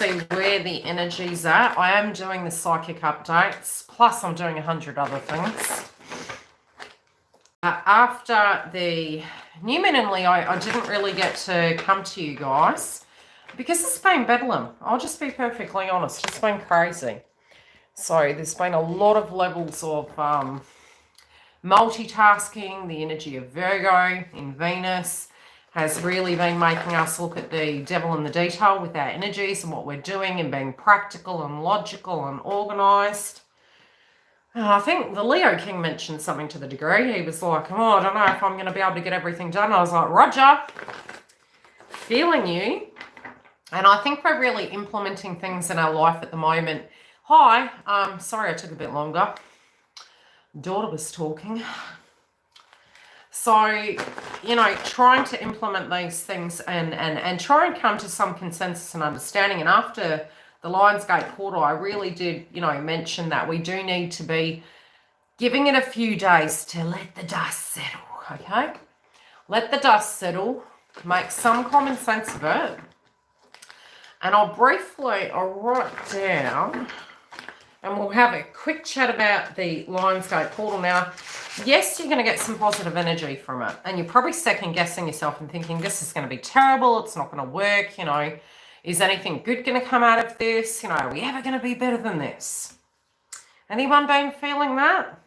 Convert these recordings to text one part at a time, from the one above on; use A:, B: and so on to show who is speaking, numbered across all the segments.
A: see where the energy's at. I am doing the psychic updates, plus I'm doing 100 other things. After the new moon in Leo, I didn't really get to come to you guys because it's been bedlam. I'll just be perfectly honest. It's been crazy. So there's been a lot of levels of multitasking. The energy of Virgo in Venus has really been making us look at the devil in the detail with our energies and what we're doing and being practical and logical and organised. I think the Leo King mentioned something to the degree. He was like, oh, I don't know if I'm going to be able to get everything done. I was like, Roger, feeling you. And I think we're really implementing things in our life at the moment. Hi, sorry I took a bit longer. Daughter was talking. So, you know, trying to implement these things and try and come to some consensus and understanding. And after the Lionsgate portal, I really did, you know, mention that we do need to be giving it a few days to let the dust settle, okay? Let the dust settle, make some common sense of it. And I'll write down, and we'll have a quick chat about the Lionsgate portal. Now, yes, you're going to get some positive energy from it. And you're probably second guessing yourself and thinking, this is going to be terrible. It's not going to work. You know, is anything good going to come out of this? You know, are we ever going to be better than this? Anyone been feeling that?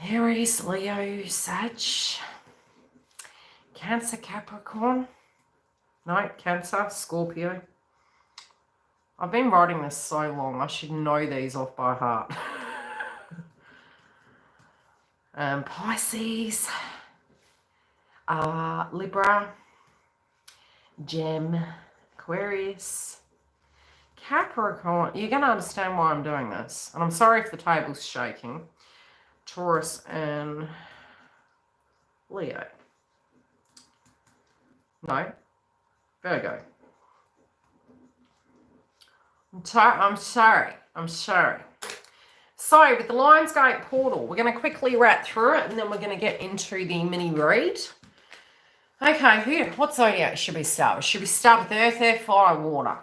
A: Aries, Leo, Sag, Cancer, Capricorn. No, Cancer, Scorpio. I've been writing this so long, I should know these off by heart. Pisces, Libra, Gem, Aquarius, Capricorn. You're going to understand why I'm doing this. And I'm sorry if the table's shaking. Taurus and Leo. No, Virgo. I'm sorry. So, with the Lionsgate portal, we're going to quickly rat through it, and then we're going to get into the mini read. Okay, what zodiac should we start with? Should we start with Earth, Air, Fire, Water?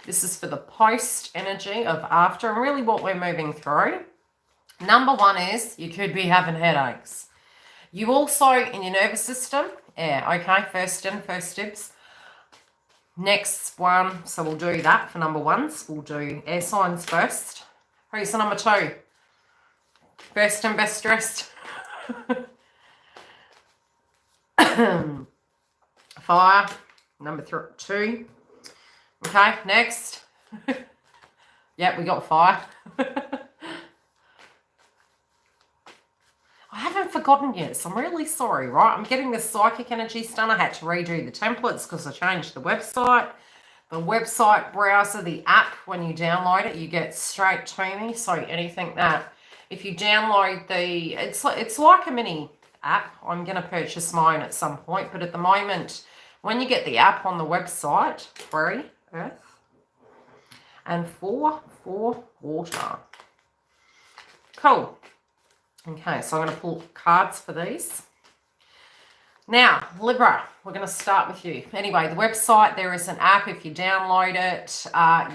A: This is for the post energy of after, and really what we're moving through. Number one is you could be having headaches. You also, in your nervous system, yeah, okay, first in, first dibs. Next one, so we'll do that for number ones. We'll do air signs first. Who's the number two? First and best dressed. Fire, number two. Okay, next. Yep, we got fire. I haven't forgotten yet, so I'm really sorry, right? I'm getting the psychic energies done. I had to redo the templates because I changed the website. The website browser, the app, when you download it, you get straight to me. So anything that, if you download it's like a mini app. I'm going to purchase mine at some point, but at the moment, when you get the app on the website, 3, Earth, and 4, Water. Cool. Okay, so I'm going to pull cards for these. Now, Libra, we're going to start with you. Anyway, the website, there is an app. If you download it,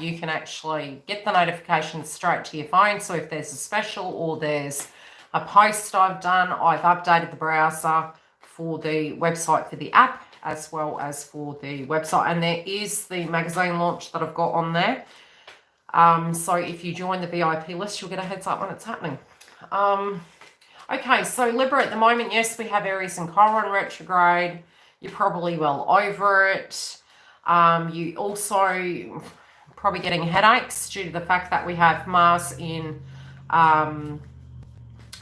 A: you can actually get the notifications straight to your phone. So if there's a special or there's a post I've done, I've updated the browser for the website for the app as well as for the website. And there is the magazine launch that I've got on there. So if you join the VIP list, you'll get a heads up when it's happening. Okay, so Libra at the moment, yes, we have Aries and Chiron retrograde. You're probably well over it. You also probably getting headaches due to the fact that we have Mars in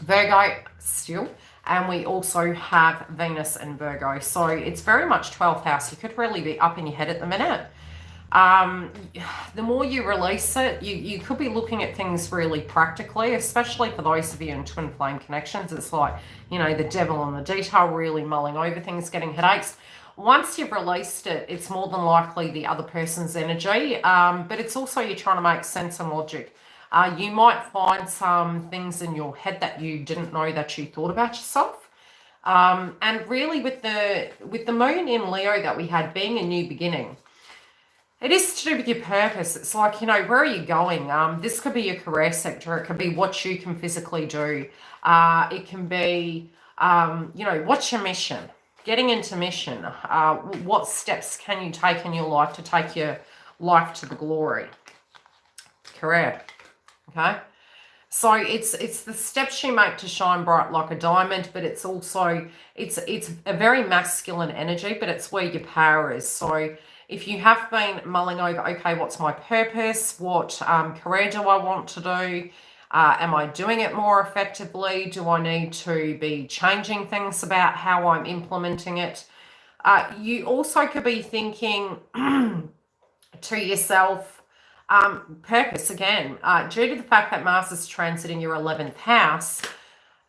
A: Virgo still. And we also have Venus and Virgo. So it's very much 12th house. You could really be up in your head at the minute. The more you release it, you could be looking at things really practically, especially for those of you in twin flame connections. It's like, you know, the devil in the detail, really mulling over things, getting headaches. Once you've released it, it's more than likely the other person's energy, but it's also you're trying to make sense and logic. You might find some things in your head that you didn't know that you thought about yourself. And really with the moon in Leo that we had being a new beginning, it is to do with your purpose. It's like, where are you going? This could be your career sector. It could be what you can physically do. It can be, what's your mission? Getting into mission. What steps can you take in your life to take your life to the glory? Correct. Okay. So it's the steps you make to shine bright like a diamond, but it's also, it's a very masculine energy, but it's where your power is. So if you have been mulling over, okay, what's my purpose? What career do I want to do? Am I doing it more effectively? Do I need to be changing things about how I'm implementing it? You also could be thinking to yourself, purpose again, due to the fact that Mars is transiting your 11th house,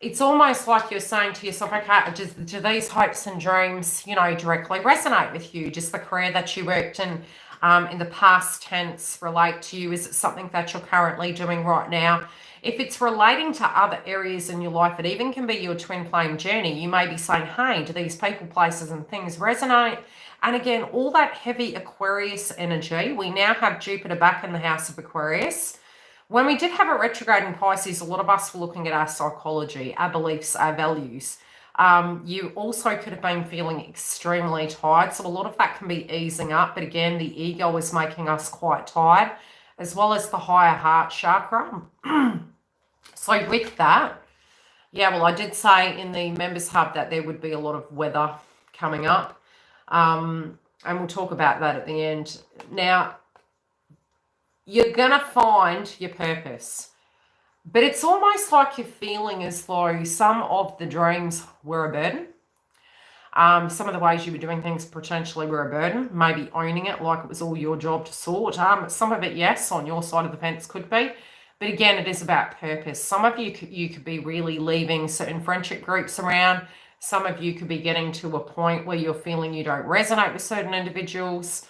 A: it's almost like you're saying to yourself, okay, do these hopes and dreams, directly resonate with you? Just the career that you worked in the past tense relate to you? Is it something that you're currently doing right now? If it's relating to other areas in your life, it even can be your twin flame journey. You may be saying, hey, do these people, places and things resonate? And again, all that heavy Aquarius energy, we now have Jupiter back in the house of Aquarius. When we did have a retrograde in Pisces, a lot of us were looking at our psychology, our beliefs, our values. You also could have been feeling extremely tired. So a lot of that can be easing up. But again, the ego is making us quite tired, as well as the higher heart chakra. So with that, yeah, well, I did say in the members hub that there would be a lot of weather coming up. And we'll talk about that at the end. Now, you're going to find your purpose. But it's almost like you're feeling as though some of the dreams were a burden. Some of the ways you were doing things potentially were a burden. Maybe owning it like it was all your job to sort. Some of it, yes, on your side of the fence could be. But again, it is about purpose. Some of you could be really leaving certain friendship groups around. Some of you could be getting to a point where you're feeling you don't resonate with certain individuals.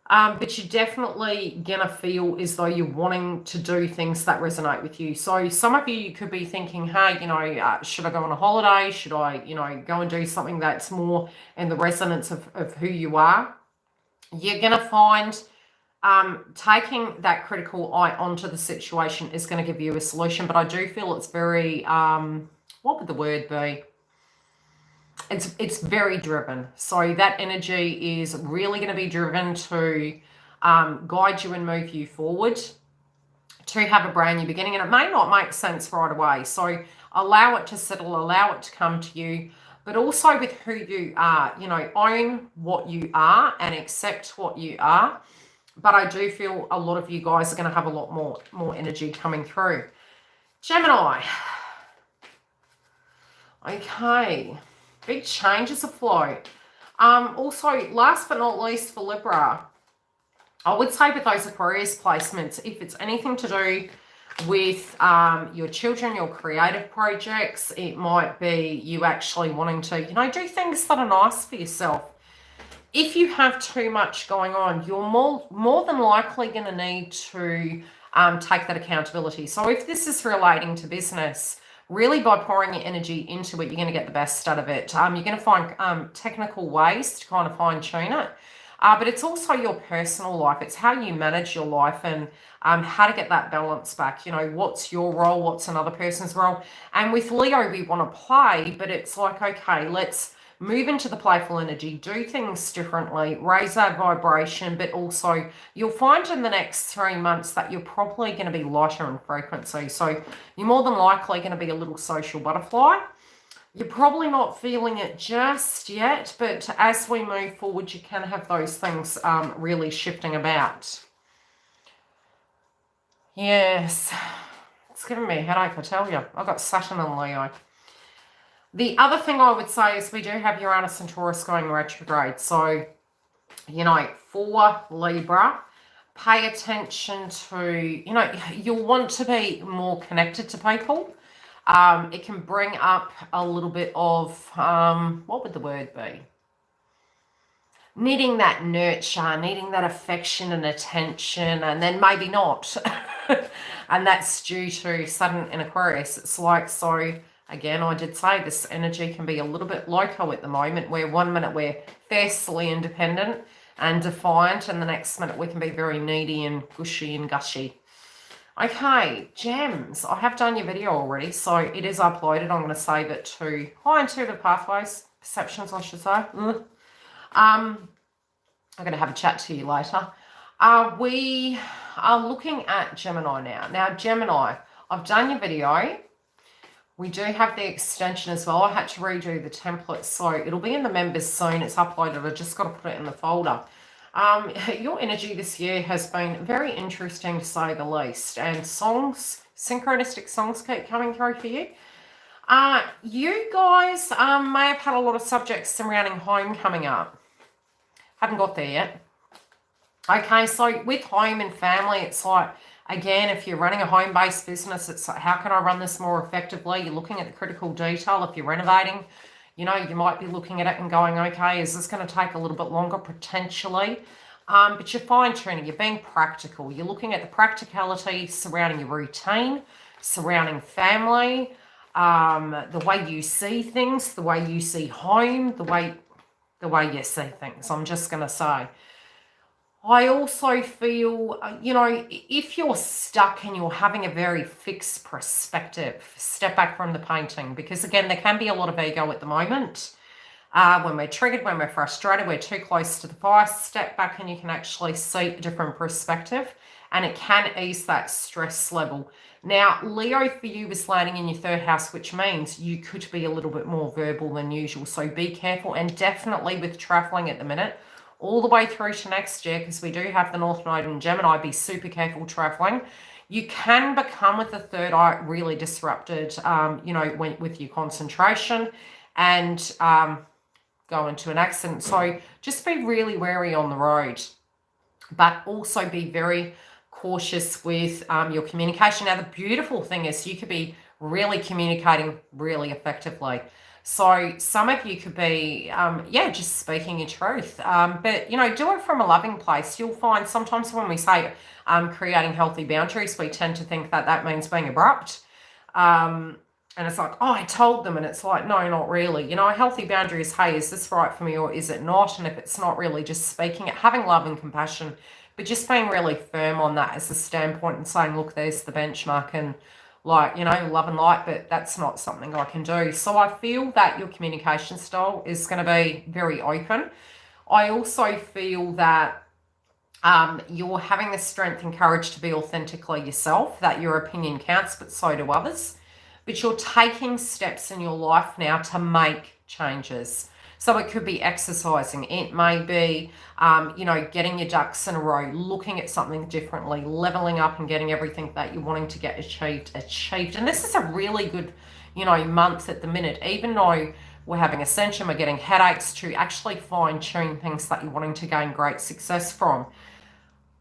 A: But you're definitely going to feel as though you're wanting to do things that resonate with you. So some of you could be thinking, hey, should I go on a holiday? Should I, go and do something that's more in the resonance of who you are? You're going to find taking that critical eye onto the situation is going to give you a solution. But I do feel it's very, what would the word be? It's very driven. So that energy is really going to be driven to guide you and move you forward, to have a brand new beginning. And it may not make sense right away. So allow it to settle, allow it to come to you, but also with who you are, own what you are and accept what you are. But I do feel a lot of you guys are going to have a lot more energy coming through. Gemini. Okay. Big changes afloat. Also, last but not least for Libra, I would say with those Aquarius placements, if it's anything to do with your children, your creative projects, it might be you actually wanting to, do things that are nice for yourself. If you have too much going on, you're more than likely going to need to take that accountability. So if this is relating to business, really by pouring your energy into it, you're going to get the best out of it. You're going to find technical ways to kind of fine tune it. But it's also your personal life. It's how you manage your life and how to get that balance back. What's your role? What's another person's role? And with Leo, we want to play, but it's like, okay, let's move into the playful energy, do things differently, raise our vibration, but also you'll find in the next 3 months that you're probably going to be lighter in frequency. So you're more than likely going to be a little social butterfly. You're probably not feeling it just yet, but as we move forward, you can have those things really shifting about. Yes, it's giving me a headache, I tell you. I've got Saturn and Leo. The other thing I would say is we do have Uranus and Taurus going retrograde. So, for Libra, pay attention to, you'll want to be more connected to people. It can bring up a little bit of, what would the word be? Needing that nurture, needing that affection and attention, and then maybe not. And that's due to Saturn in Aquarius. It's like, so Again, I did say this energy can be a little bit loco at the moment, where 1 minute we're fiercely independent and defiant, and the next minute we can be very needy and gushy and gushy. Okay, gems. I have done your video already, so it is uploaded. I'm going to save it to high intuitive pathways, perceptions, I should say. I'm going to have a chat to you later. We are looking at Gemini now. Now, Gemini, I've done your video. We do have the extension as well. I had to redo the template, so it'll be in the members soon. It's uploaded. I just got to put it in the folder. Your energy this year has been very interesting, to say the least. And songs, synchronistic songs keep coming through for you. You guys may have had a lot of subjects surrounding home coming up. Haven't got there yet. Okay, so with home and family, it's like, again, if you're running a home-based business, it's like, how can I run this more effectively? You're looking at the critical detail. If you're renovating, you know, you might be looking at it and going, okay, is this going to take a little bit longer potentially? But you're fine-tuning. You're being practical. You're looking at the practicality surrounding your routine, surrounding family, the way you see things, the way you see home, the way you see things. I'm just going to say. I also feel, you know, if you're stuck and you're having a very fixed perspective, step back from the painting, because again, there can be a lot of ego at the moment. When we're triggered, when we're frustrated, we're too close to the fire, step back and you can actually see a different perspective, and it can ease that stress level. Now, Leo for you is landing in your 3rd house, which means you could be a little bit more verbal than usual. So be careful, and definitely with traveling at the minute, all the way through to next year, because we do have the North Node in Gemini, be super careful traveling. You can become, with the 3rd eye, really disrupted, you know, with your concentration and go into an accident. So just be really wary on the road, but also be very cautious with your communication. Now, the beautiful thing is you could be really communicating really effectively. So some of you could be, just speaking your truth. But, you know, do it from a loving place. You'll find sometimes when we say creating healthy boundaries, we tend to think that that means being abrupt. And it's like, oh, I told them. And it's like, no, not really. You know, a healthy boundary is, hey, is this right for me or is it not? And if it's not, really just speaking it, having love and compassion, but just being really firm on that as a standpoint and saying, look, there's the benchmark, and like, you know, love and light, but that's not something I can do. So I feel that your communication style is going to be very open. I also feel that you're having the strength and courage to be authentically yourself, that your opinion counts, but so do others. But you're taking steps in your life now to make changes. So it could be exercising. It may be, you know, getting your ducks in a row, looking at something differently, leveling up and getting everything that you're wanting to get achieved. And this is a really good, you know, month at the minute. Even though we're having ascension, we're getting headaches, to actually fine-tune things that you're wanting to gain great success from.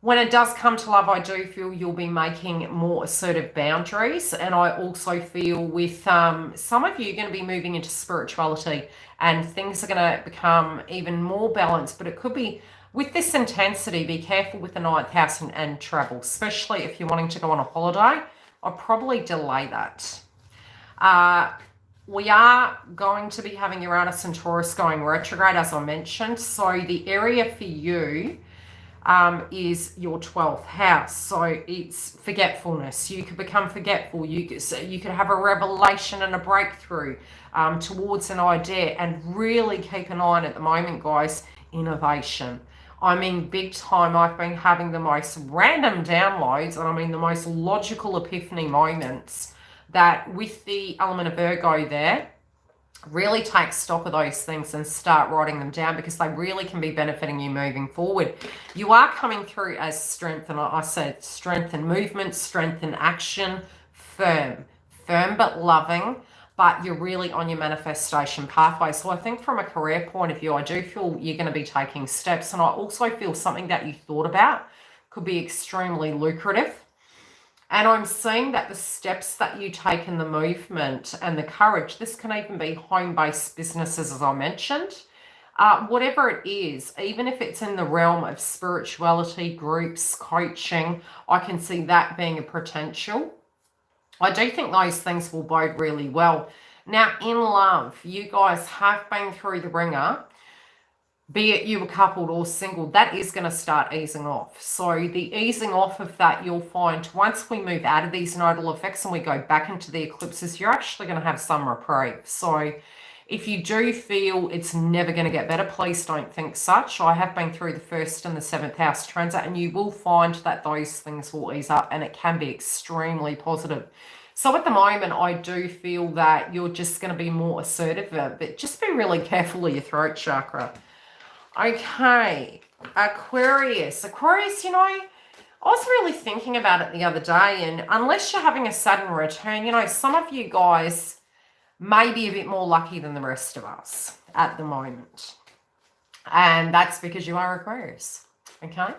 A: When it does come to love, I do feel you'll be making more assertive boundaries. And I also feel with some of you are going to be moving into spirituality, and things are going to become even more balanced. But it could be with this intensity, be careful with the 9th house and travel, especially if you're wanting to go on a holiday. I'll probably delay that. We are going to be having Uranus and Taurus going retrograde, as I mentioned. So the area for you is your 12th house. So it's forgetfulness. You could become forgetful. You could have a revelation and a breakthrough towards an idea. And really keep an eye on, at the moment, guys, innovation. I mean, big time. I've been having the most random downloads, and I mean the most logical epiphany moments, that with the element of Virgo there, really take stock of those things and start writing them down, because they really can be benefiting you moving forward. You are coming through as strength, and I said strength and movement, strength and action, firm but loving, but you're really on your manifestation pathway. So I think from a career point of view, I do feel you're going to be taking steps, and I also feel something that you thought about could be extremely lucrative. And I'm seeing that the steps that you take in the movement and the courage, this can even be home-based businesses, as I mentioned. Whatever it is, even if it's in the realm of spirituality, groups, coaching, I can see that being a potential. I do think those things will bode really well. Now, in love, you guys have been through the ringer. Be it you were coupled or single, that is going to start easing off. So the easing off of that, you'll find once we move out of these nodal effects and we go back into the eclipses, you're actually going to have some reprieve. So if you do feel it's never going to get better, please don't think such. I have been through the 1st and the 7th house transit, and you will find that those things will ease up, and it can be extremely positive. So at the moment, I do feel that you're just going to be more assertive, but just be really careful of your throat chakra. Okay, Aquarius. Aquarius, you know, I was really thinking about it the other day, and unless you're having a sudden return, you know, some of you guys may be a bit more lucky than the rest of us at the moment. And that's because you are Aquarius, okay?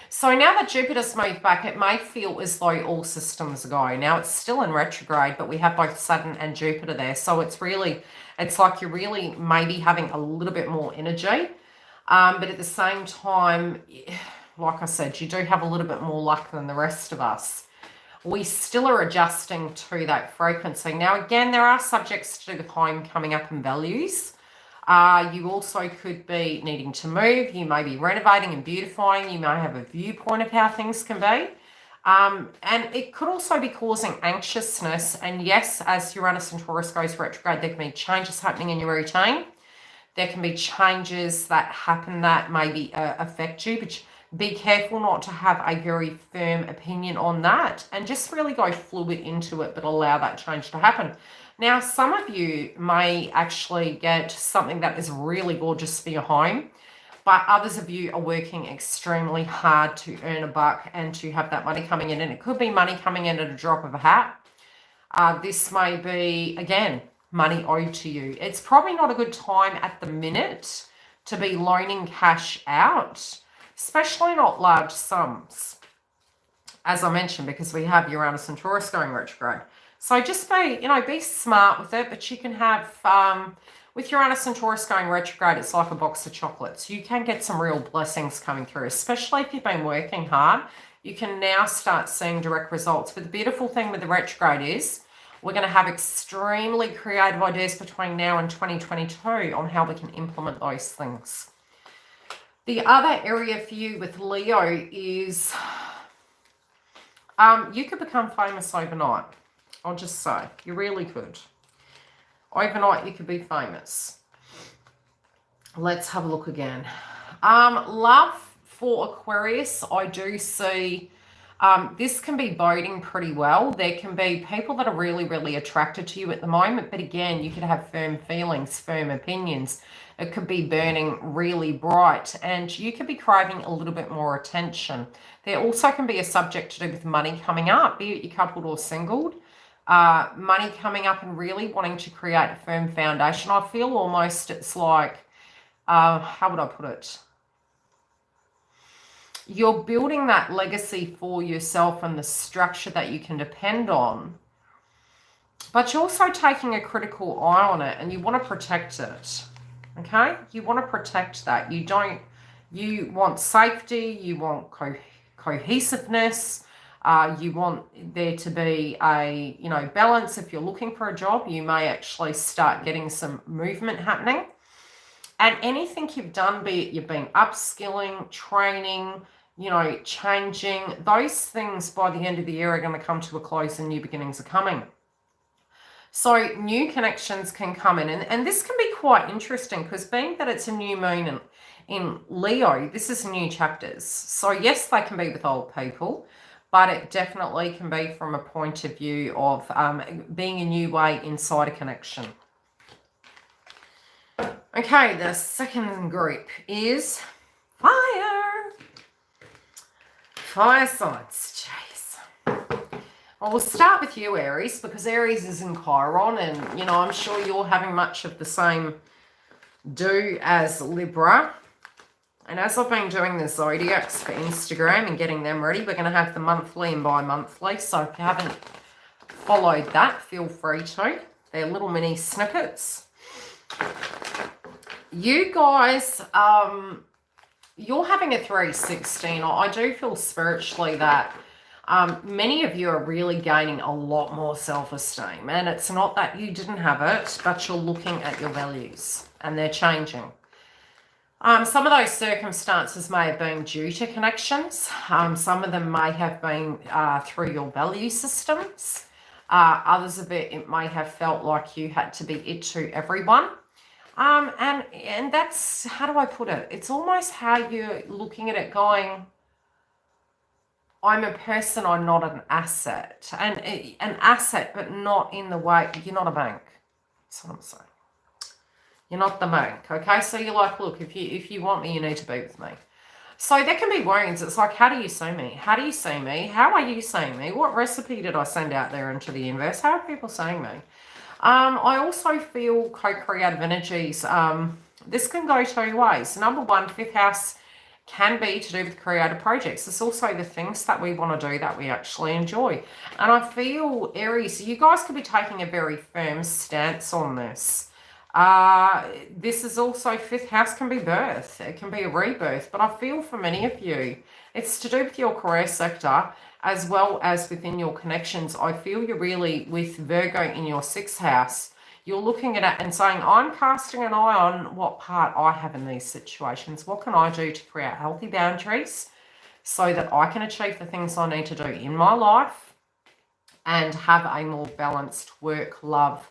A: So now that Jupiter's moved back, it may feel as though all systems are go. Now, it's still in retrograde, but we have both Saturn and Jupiter there. So it's like you're really maybe having a little bit more energy. But at the same time, like I said, you do have a little bit more luck than the rest of us. We still are adjusting to that frequency. Now, again, there are subjects to do with home coming up and values. You also could be needing to move. You may be renovating and beautifying. You may have a viewpoint of how things can be. And it could also be causing anxiousness. And yes, as Uranus and Taurus goes retrograde, there can be changes happening in your routine. There can be changes that happen that maybe affect you, but be careful not to have a very firm opinion on that, and just really go fluid into it, but allow that change to happen. Now, some of you may actually get something that is really gorgeous for your home, but others of you are working extremely hard to earn a buck and to have that money coming in, and it could be money coming in at a drop of a hat. This may be, again, money owed to you. It's probably not a good time at the minute to be loaning cash out, especially not large sums, as I mentioned, because we have Uranus and Taurus going retrograde. So just be smart with it, but you can have, with Uranus and Taurus going retrograde, it's like a box of chocolates. You can get some real blessings coming through, especially if you've been working hard. You can now start seeing direct results. But the beautiful thing with the retrograde is, we're going to have extremely creative ideas between now and 2022 on how we can implement those things. The other area for you with Leo is you could become famous overnight. I'll just say, you really could. Overnight, you could be famous. Let's have a look again. Love for Aquarius, I do see... this can be boding pretty well. There can be people that are really, really attracted to you at the moment. But again, you could have firm feelings, firm opinions. It could be burning really bright. And you could be craving a little bit more attention. There also can be a subject to do with money coming up, be it you're coupled or singled. Money coming up and really wanting to create a firm foundation. I feel almost it's like, how would I put it? You're building that legacy for yourself and the structure that you can depend on, but you're also taking a critical eye on it, and you want to protect it, okay? You want to protect that. You want safety, you want cohesiveness, you want there to be a, balance. If you're looking for a job, you may actually start getting some movement happening. And anything you've done, be it you've been upskilling, training, changing, those things by the end of the year are going to come to a close and new beginnings are coming. So new connections can come in. And this can be quite interesting because being that it's a new moon in Leo, this is new chapters. So yes, they can be with old people, but it definitely can be from a point of view of being a new way inside a connection. Okay, the second group is fire. Fire signs, jeez. Well, we'll start with you, Aries, because Aries is in Chiron, and, I'm sure you're having much of the same do as Libra. And as I've been doing the Zodiacs for Instagram and getting them ready, we're going to have the monthly and bi-monthly. So if you haven't followed that, feel free to. They're little mini snippets. You guys, you're having a 316. I do feel spiritually that Many of you are really gaining a lot more self-esteem, and it's not that you didn't have it, but you're looking at your values and they're changing. Some of those circumstances may have been due to connections. Some of them may have been through your value systems. Others of it may have felt like you had to be it to everyone. And that's, how do I put it? It's almost how you're looking at it going, I'm a person, I'm not an asset. And an asset, but not in the way, you're not a bank. That's what I'm saying. You're not the bank, okay? So you're like, look, if you want me, you need to be with me. So there can be wounds. It's like, how do you see me? How do you see me? How are you seeing me? What recipe did I send out there into the universe? How are people seeing me? I also feel co-creative energies. This can go two ways. Number one, fifth house can be to do with creative projects. It's also the things that we want to do that we actually enjoy. And I feel, Aries, you guys could be taking a very firm stance on this. This is also, fifth house can be birth. It can be a rebirth. But I feel for many of you, it's to do with your career sector as well as within your connections. I feel you're really, with Virgo in your sixth house, you're looking at it and saying, I'm casting an eye on what part I have in these situations. What can I do to create healthy boundaries so that I can achieve the things I need to do in my life and have a more balanced work, love,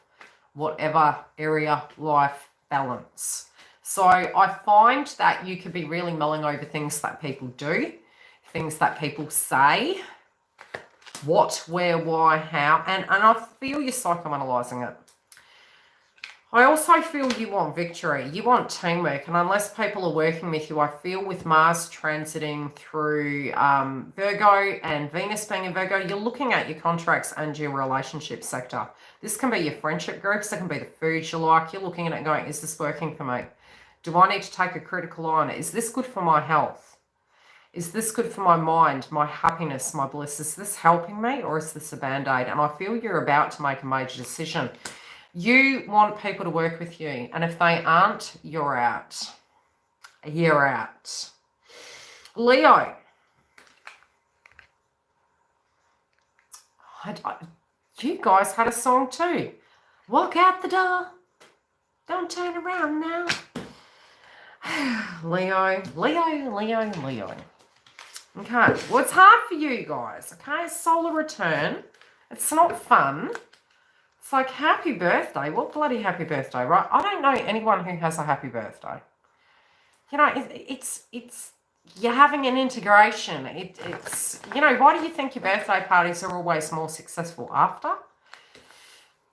A: whatever area, life balance. So I find that you could be really mulling over things that people do, things that people say, what, where, why, how, and I feel you're psychoanalyzing it. I also feel you want victory. You want teamwork. And unless people are working with you, I feel with Mars transiting through Virgo and Venus being in Virgo, you're looking at your contracts and your relationship sector. This can be your friendship groups. It can be the foods you like. You're looking at it and going, is this working for me? Do I need to take a critical eye on it? Is this good for my health? Is this good for my mind, my happiness, my bliss? Is this helping me or is this a band-aid? And I feel you're about to make a major decision. You want people to work with you. And if they aren't, you're out. You're out. Leo. You guys had a song too. Walk out the door. Don't turn around now. Leo, Leo, Leo, Leo. Okay, well, it's hard for you guys. Okay, solar return. It's not fun. It's like, happy birthday. What bloody happy birthday, right? I don't know anyone who has a happy birthday. You know, it's you're having an integration. It's, you know, why do you think your birthday parties are always more successful after?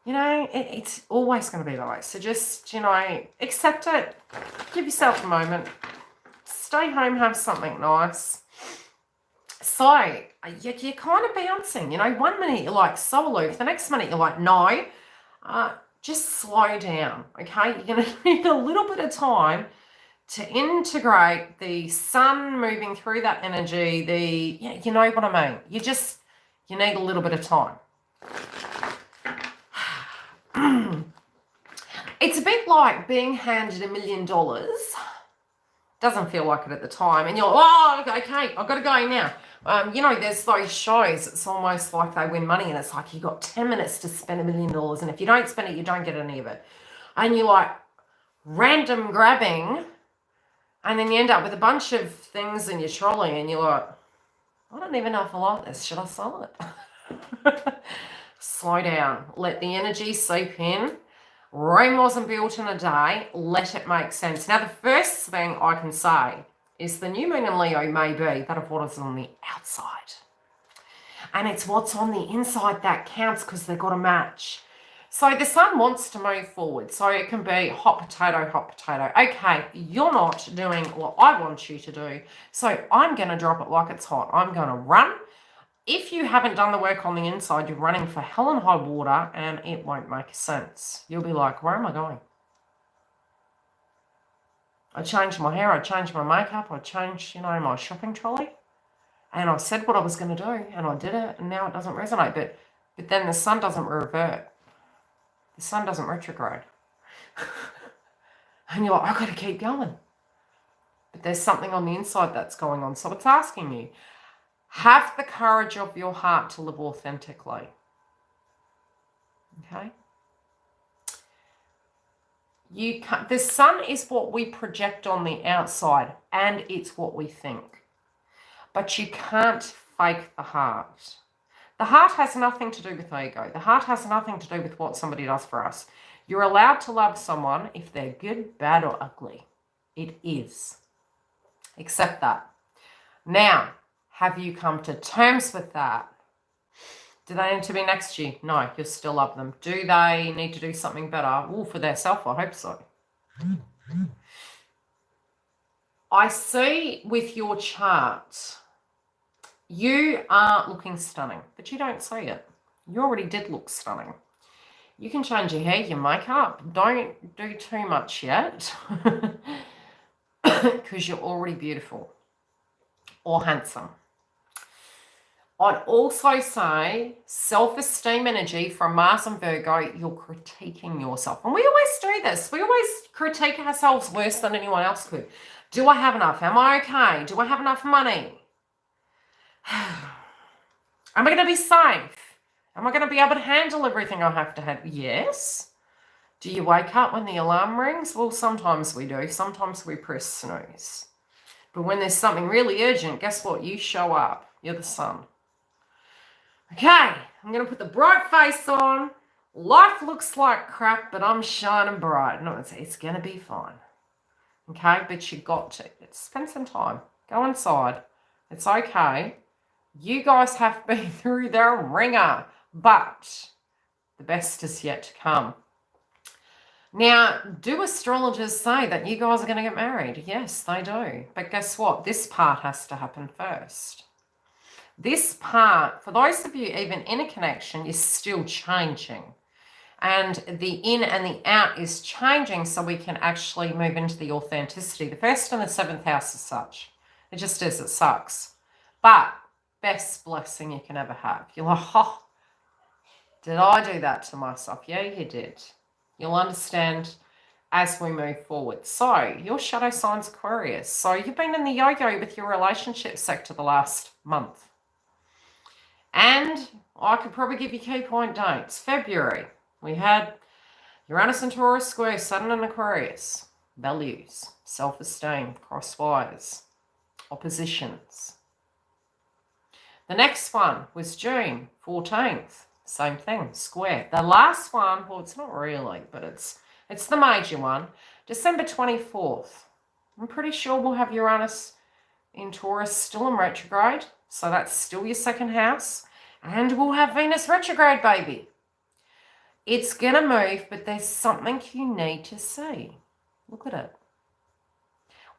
A: You know, it's always going to be like, so just, you know, accept it. Give yourself a moment. Stay home, have something nice. So, you're kind of bouncing, you know, 1 minute you're like so aloof, the next minute you're like, no, just slow down, okay? You're going to need a little bit of time to integrate the sun moving through that energy, you know what I mean? You need a little bit of time. It's a bit like being handed $1 million. Doesn't feel like it at the time. And you're like, oh, okay, I've got to go now. You know, there's those shows, it's almost like they win money and it's like you got 10 minutes to spend $1 million and if you don't spend it, you don't get any of it. And you're like random grabbing and then you end up with a bunch of things in your trolley and you're like, I don't even know if I like this. Should I sell it? Slow down. Let the energy seep in. Rome wasn't built in a day. Let it make sense. Now, the first thing I can say is the new moon in Leo may be that of what is on the outside. And it's what's on the inside that counts because they've got to match. So the sun wants to move forward. So it can be hot potato, hot potato. Okay, you're not doing what I want you to do. So I'm going to drop it like it's hot. I'm going to run. If you haven't done the work on the inside, you're running for hell and high water and it won't make sense. You'll be like, where am I going? I changed my hair, I changed my makeup, I changed, you know, my shopping trolley. And I said what I was going to do and I did it and now it doesn't resonate. But then the sun doesn't revert. The sun doesn't retrograde. And you're like, I've got to keep going. But there's something on the inside that's going on. So it's asking you, Have the courage of your heart to live authentically. Okay? The sun is what we project on the outside, and it's what we think. But you can't fake the heart. The heart has nothing to do with ego. The heart has nothing to do with what somebody does for us. You're allowed to love someone if they're good, bad, or ugly. It is. Accept that. Now, have you come to terms with that? Do they need to be next to you? No, you still love them. Do they need to do something better? Well, for their self, I hope so. I see with your chart, you are looking stunning, but you don't see it. You already did look stunning. You can change your hair, your makeup. Don't do too much yet because you're already beautiful or handsome. I'd also say self-esteem energy from Mars and Virgo, you're critiquing yourself. And we always do this. We always critique ourselves worse than anyone else could. Do I have enough? Am I okay? Do I have enough money? Am I going to be safe? Am I going to be able to handle everything I have to handle? Yes. Do you wake up when the alarm rings? Well, sometimes we do. Sometimes we press snooze. But when there's something really urgent, guess what? You show up. You're the sun. Okay, I'm going to put the bright face on. Life looks like crap, but I'm shining bright. No, it's going to be fine. Okay, but you got to. Spend some time. Go inside. It's okay. You guys have been through the ringer, but the best is yet to come. Now, do astrologers say that you guys are going to get married? Yes, they do. But guess what? This part has to happen first. This part, for those of you even in a connection, is still changing. And the in and the out is changing so we can actually move into the authenticity. The first and the seventh house is such. It just is. It sucks. But best blessing you can ever have. You're like, oh, did I do that to myself? Yeah, you did. You'll understand as we move forward. So your shadow sign's Aquarius. So you've been in the yo-yo with your relationship sector the last month. And I could probably give you key point dates. February, we had Uranus and Taurus square, Saturn and Aquarius. Values, self-esteem, crosswise, oppositions. The next one was June 14th. Same thing, square. The last one, well, it's not really, but it's the major one. December 24th. I'm pretty sure we'll have Uranus in Taurus still in retrograde. So that's still your second house. And we'll have Venus retrograde, baby. It's going to move, but there's something you need to see. Look at it.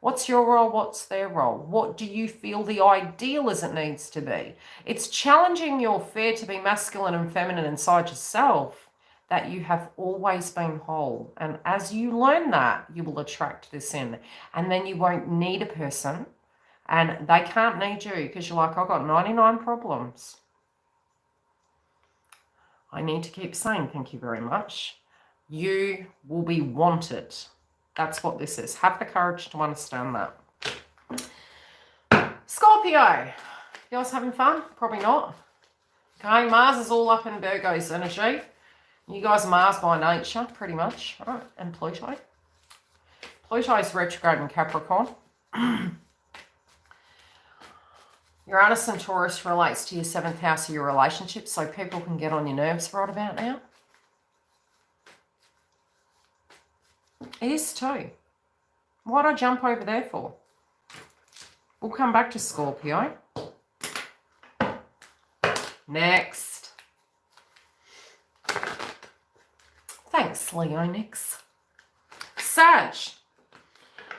A: What's your role? What's their role? What do you feel the ideal as it needs to be? It's challenging your fear to be masculine and feminine inside yourself, that you have always been whole. And as you learn that, you will attract this in. And then you won't need a person. And they can't need you because you're like, I've got 99 problems. I need to keep saying thank you very much. You will be wanted. That's what this is. Have the courage to understand that. Scorpio. You guys having fun? Probably not. Okay, Mars is all up in Virgo's energy. You guys are Mars by nature, pretty much. All right, and Pluto. Pluto's retrograde in Capricorn. Uranus and Taurus relates to your seventh house of your relationship, so people can get on your nerves right about now. It is too. Why'd I jump over there for? We'll come back to Scorpio. Next. Thanks, Leonix. Sag.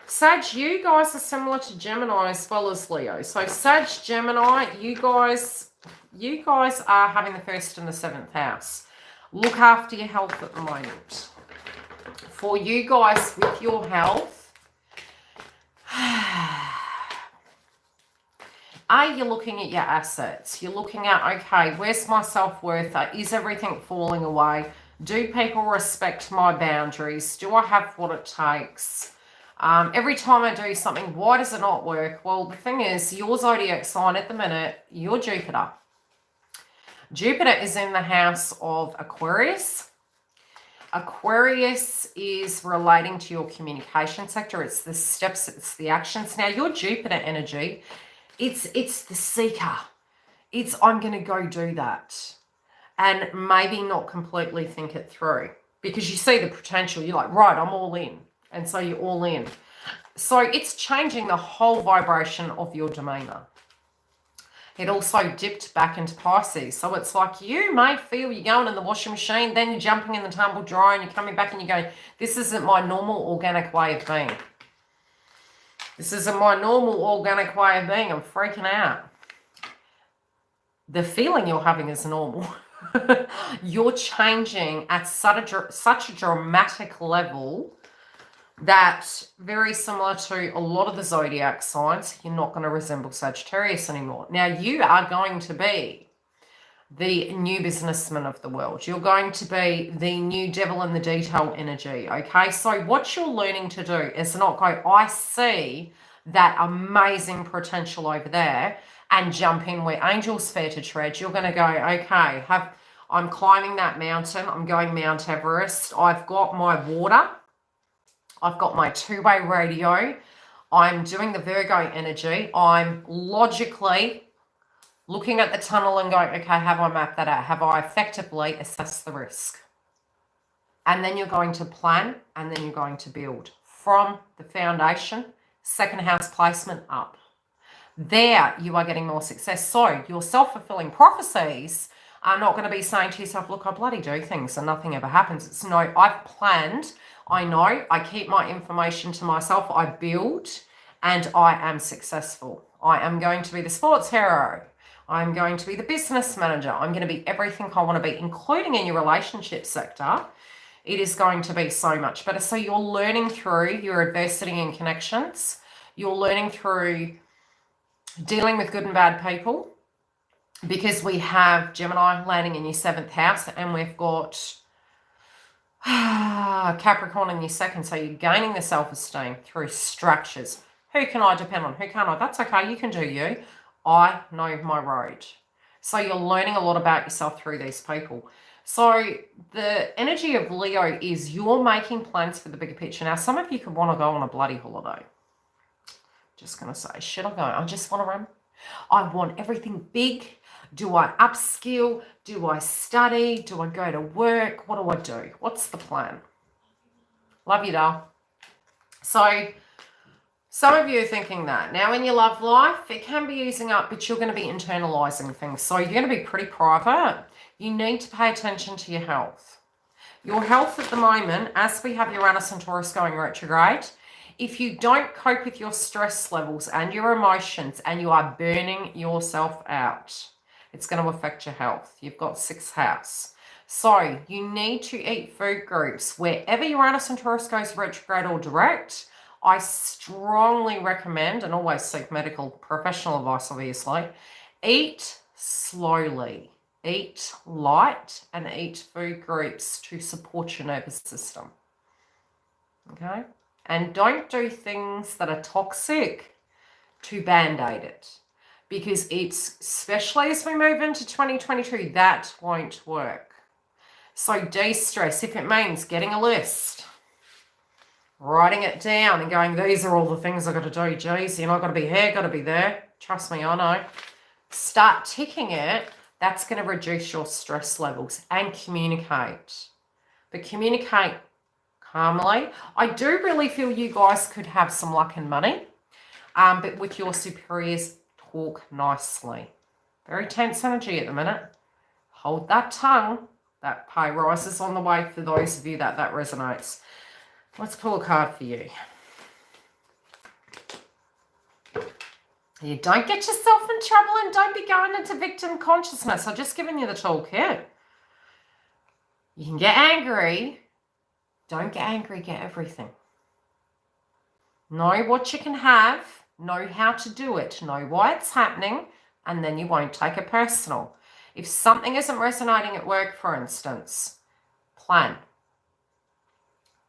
A: Sag, you guys are similar to Gemini as well as Leo. So Sag, Gemini, you guys are having the first and the seventh house. Look after your health at the moment. For you guys with your health, are you looking at your assets? You're looking at, okay, where's my self-worth? Is everything falling away? Do people respect my boundaries? Do I have what it takes? Every time I do something, why does it not work? Well, the thing is, your zodiac sign at the minute, you're Jupiter. Jupiter is in the house of Aquarius. Aquarius is relating to your communication sector. It's the steps, it's the actions. Now, your Jupiter energy, it's the seeker. It's, I'm going to go do that. And maybe not completely think it through. Because you see the potential. You're like, right, I'm all in. And so you're all in. So it's changing the whole vibration of your demeanor. It also dipped back into Pisces. So it's like you may feel you're going in the washing machine, then you're jumping in the tumble dryer and you're coming back and you're going, this isn't my normal organic way of being. This isn't my normal organic way of being. I'm freaking out. The feeling you're having is normal. You're changing at such a dramatic level that, very similar to a lot of the zodiac signs, you're not going to resemble Sagittarius anymore. Now, you are going to be the new businessman of the world. You're going to be the new devil in the detail energy, okay? So what you're learning to do is not go, I see that amazing potential over there, and jump in where angels fear to tread. You're going to go, okay, I'm climbing that mountain. I'm going Mount Everest. I've got my water. I've got my two-way radio. I'm doing the Virgo energy. I'm logically looking at the tunnel and going, okay, have I mapped that out? Have I effectively assessed the risk? And then you're going to plan, and then you're going to build from the foundation, second house placement up. There you are getting more success. So your self-fulfilling prophecies are not going to be saying to yourself, look, I bloody do things and nothing ever happens. It's no, I've planned. I know, I keep my information to myself, I build, and I am successful. I am going to be the sports hero. I'm going to be the business manager. I'm going to be everything I want to be, including in your relationship sector. It is going to be so much better. So you're learning through your adversity and connections. You're learning through dealing with good and bad people, because we have Gemini landing in your 7th house, and we've got Capricorn in your 2nd. So you're gaining the self-esteem through structures. Who can I depend on? Who can't I? That's okay. You can do you. I know my road. So you're learning a lot about yourself through these people. So the energy of Leo is you're making plans for the bigger picture. Now, some of you could want to go on a bloody holiday. Just going to say, should I go? I just want to run. I want everything big. Do I upskill? Do I study? Do I go to work? What do I do? What's the plan? Love you, doll. So some of you are thinking that. Now, in your love life, it can be using up, but you're going to be internalizing things. So you're going to be pretty private. You need to pay attention to your health. Your health at the moment, as we have Uranus and Taurus going retrograde, if you don't cope with your stress levels and your emotions and you are burning yourself out, it's going to affect your health. You've got 6th house. So you need to eat food groups. Wherever Uranus and Taurus goes retrograde or direct, I strongly recommend, and always seek medical professional advice, obviously, eat slowly, eat light, and eat food groups to support your nervous system. Okay? And don't do things that are toxic to band-aid it. Because it's, especially as we move into 2022, that won't work. So de-stress, if it means getting a list, writing it down and going, these are all the things I've got to do. Geez, you know, I've got to be here, got to be there. Trust me, I know. Start ticking it. That's going to reduce your stress levels. And communicate. But communicate calmly. I do really feel you guys could have some luck and money. But with your superiors, talk nicely. Very tense energy at the minute. Hold that tongue. That pay rise is on the way for those of you that resonates. Let's pull a card for you. You don't get yourself in trouble and don't be going into victim consciousness. I've just given you the toolkit. You can get angry. Don't get angry, get everything. Know what you can have. Know how to do it. Know why it's happening. And then you won't take it personal. If something isn't resonating at work, for instance, plan.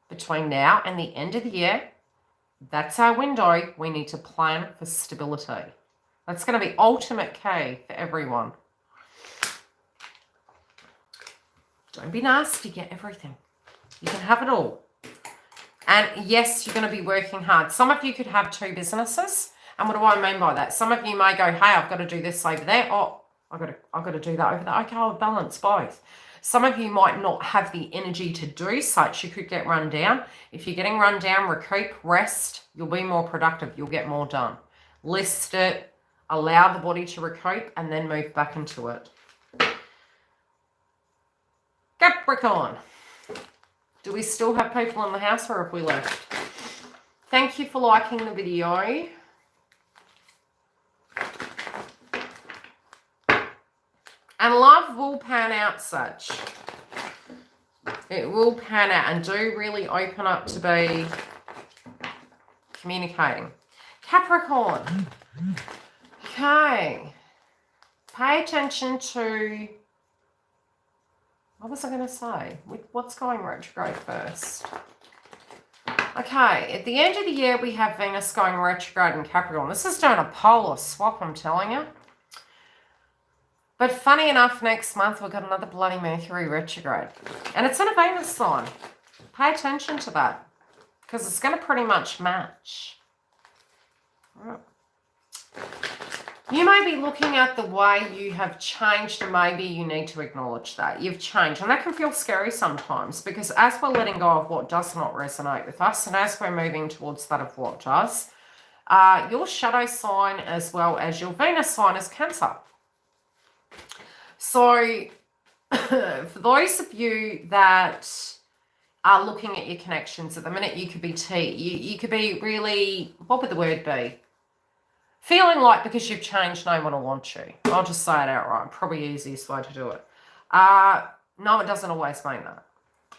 A: Between now and the end of the year, That's our window. We need to plan for stability. That's going to be ultimate key for everyone. Don't be nasty, get everything. You can have it all. And yes, you're going to be working hard. Some of you could have 2 businesses. And what do I mean by that? Some of you may go, hey, I've got to do this over there. Oh, I've got to do that over there. Okay, I'll balance both. Some of you might not have the energy to do such. You could get run down. If you're getting run down, recoup, rest. You'll be more productive. You'll get more done. List it. Allow the body to recoup and then move back into it. Capricorn. Do we still have people in the house or have we left? Thank you for liking the video. And love will pan out such. It will pan out and do really open up to be communicating. Capricorn. Okay. Pay attention to... What was I going to say? What's going retrograde first? Okay, at the end of the year, we have Venus going retrograde in Capricorn. This is doing a polar swap, I'm telling you. But funny enough, next month, we've got another bloody Mercury retrograde. And it's in a Venus sign. Pay attention to that. Because it's going to pretty much match. You may be looking at the way you have changed, and maybe you need to acknowledge that. You've changed. And that can feel scary sometimes, because as we're letting go of what does not resonate with us, and as we're moving towards that of what does, your shadow sign as well as your Venus sign is Cancer. So, for those of you that are looking at your connections at the minute, you could be you could be really, what would the word be? Feeling like because you've changed, no one will want you. I'll just say it outright. Probably the easiest way to do it. No, it doesn't always mean that.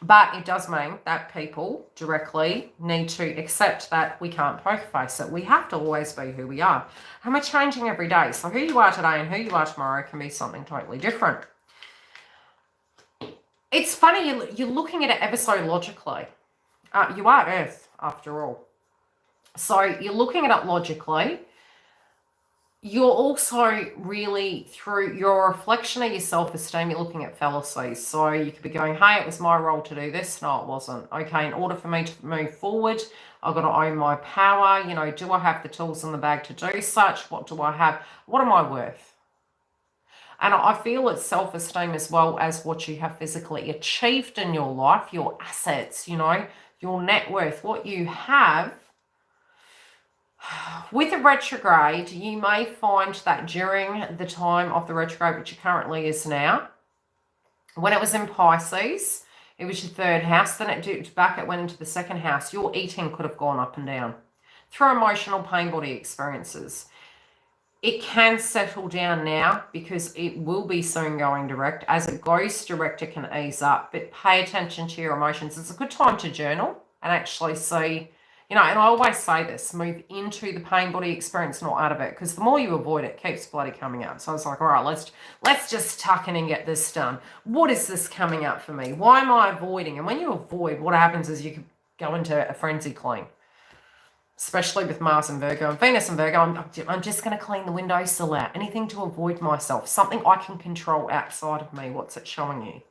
A: But it does mean that people directly need to accept that we can't poker face it. We have to always be who we are. And we're changing every day. So who you are today and who you are tomorrow can be something totally different. It's funny, you're looking at it ever so logically. You are Earth, after all. So you're looking at it logically. You're also really, through your reflection of your self-esteem, you're looking at fallacies. So you could be going, hey, it was my role to do this. No, it wasn't. Okay, in order for me to move forward, I've got to own my power. You know, do I have the tools in the bag to do such? What do I have? What am I worth? And I feel it's self-esteem as well as what you have physically achieved in your life, your assets, you know, your net worth, what you have. With a retrograde, you may find that during the time of the retrograde, which it currently is now, when it was in Pisces, it was your 3rd house, then it went into the 2nd house. Your eating could have gone up and down through emotional pain body experiences. It can settle down now because it will be soon going direct. As it goes direct, it can ease up, but pay attention to your emotions. It's a good time to journal and actually see. You know, and I always say this, move into the pain body experience, not out of it, because the more you avoid it, it keeps bloody coming up. So I was like, all right, let's just tuck in and get this done. What is this coming up for me? Why am I avoiding? And when you avoid, what happens is you can go into a frenzy clean, especially with Mars and Virgo and Venus and Virgo. I'm just going to clean the windowsill out. Anything to avoid myself, something I can control outside of me. What's it showing you?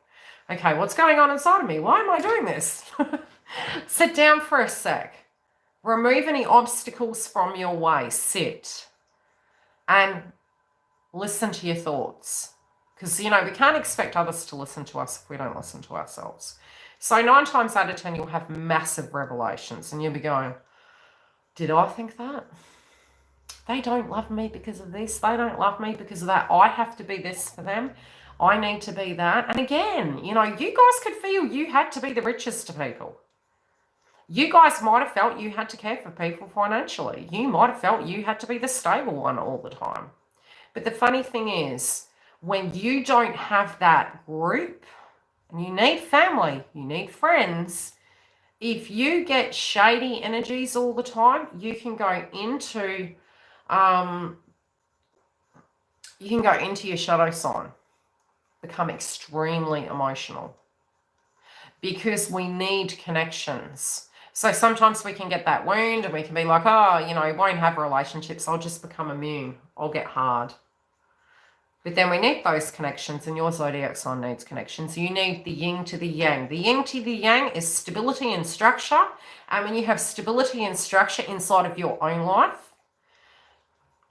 A: Okay, what's going on inside of me? Why am I doing this? Sit down for a sec. Remove any obstacles from your way. Sit and listen to your thoughts. Because, you know, we can't expect others to listen to us if we don't listen to ourselves. So 9 times out of 10, you'll have massive revelations. And you'll be going, did I think that? They don't love me because of this. They don't love me because of that. I have to be this for them. I need to be that. And again, you know, you guys could feel you had to be the richest to people. You guys might have felt you had to care for people financially. You might have felt you had to be the stable one all the time. But the funny thing is, when you don't have that group, and you need family, you need friends, if you get shady energies all the time, you can go into your shadow sign, become extremely emotional. Because we need connections. So sometimes we can get that wound and we can be like, oh, you know, I won't have relationships. I'll just become immune. I'll get hard. But then we need those connections, and your zodiac sign needs connections. You need the yin to the yang. The yin to the yang is stability and structure. And when you have stability and structure inside of your own life,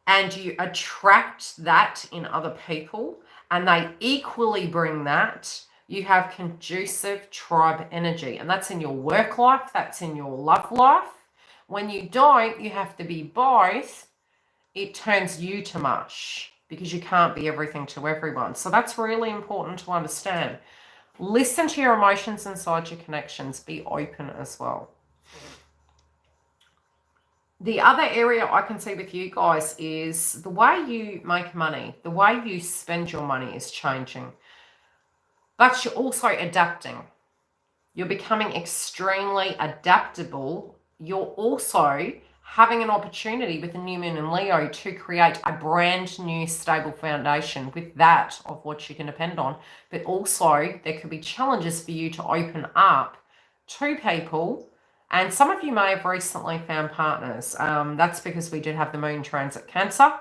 A: and you attract that in other people, and they equally bring that, you have conducive tribe energy. And that's in your work life, that's in your love life. When you don't, you have to be both. It turns you to mush, because you can't be everything to everyone. So that's really important to understand. Listen to your emotions inside your connections. Be open as well. The other area I can see with you guys is the way you make money, the way you spend your money is changing. But you're also adapting. You're becoming extremely adaptable. You're also having an opportunity with the new moon in Leo to create a brand new stable foundation with that of what you can depend on. But also there could be challenges for you to open up to people. And some of you may have recently found partners. That's because we did have the moon transit Cancer.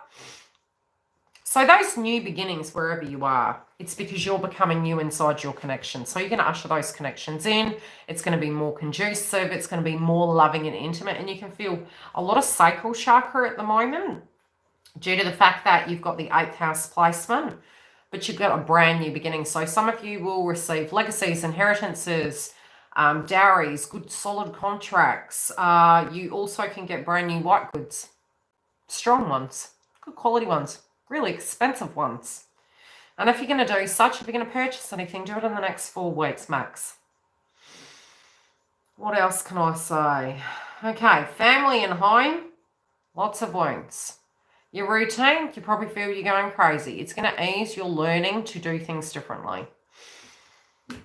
A: So those new beginnings, wherever you are, it's because you're becoming new inside your connection. So you're going to usher those connections in. It's going to be more conducive. It's going to be more loving and intimate. And you can feel a lot of sacral chakra at the moment due to the fact that you've got the 8th house placement, but you've got a brand new beginning. So some of you will receive legacies, inheritances, dowries, good solid contracts. You also can get brand new white goods, strong ones, good quality ones, really expensive ones. And if you're going to do such, if you're going to purchase anything, do it in the next 4 weeks max. What else can I say? Okay, family and home, lots of wounds. Your routine, you probably feel you're going crazy. It's going to ease your learning to do things differently.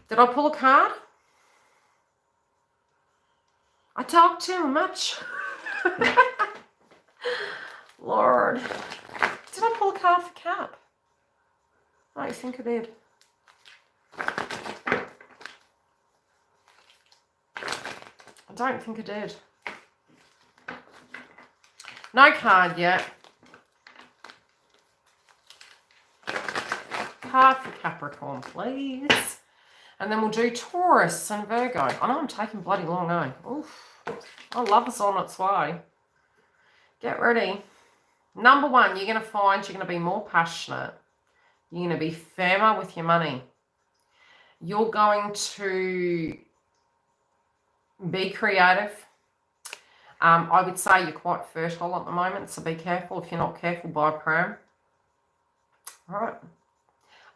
A: Did I pull a card? I talk too much. Lord. Did I pull a card for Cap? I think I did. I don't think I did. No card yet. Card for Capricorn, please. And then we'll do Taurus and Virgo. I know I'm taking bloody long, eh? Oof. I love us on its way. Get ready. Number 1, you're going to find you're going to be more passionate. You're going to be firmer with your money. You're going to be creative. I would say you're quite fertile at the moment, so be careful. If you're not careful, buy a pram. All right.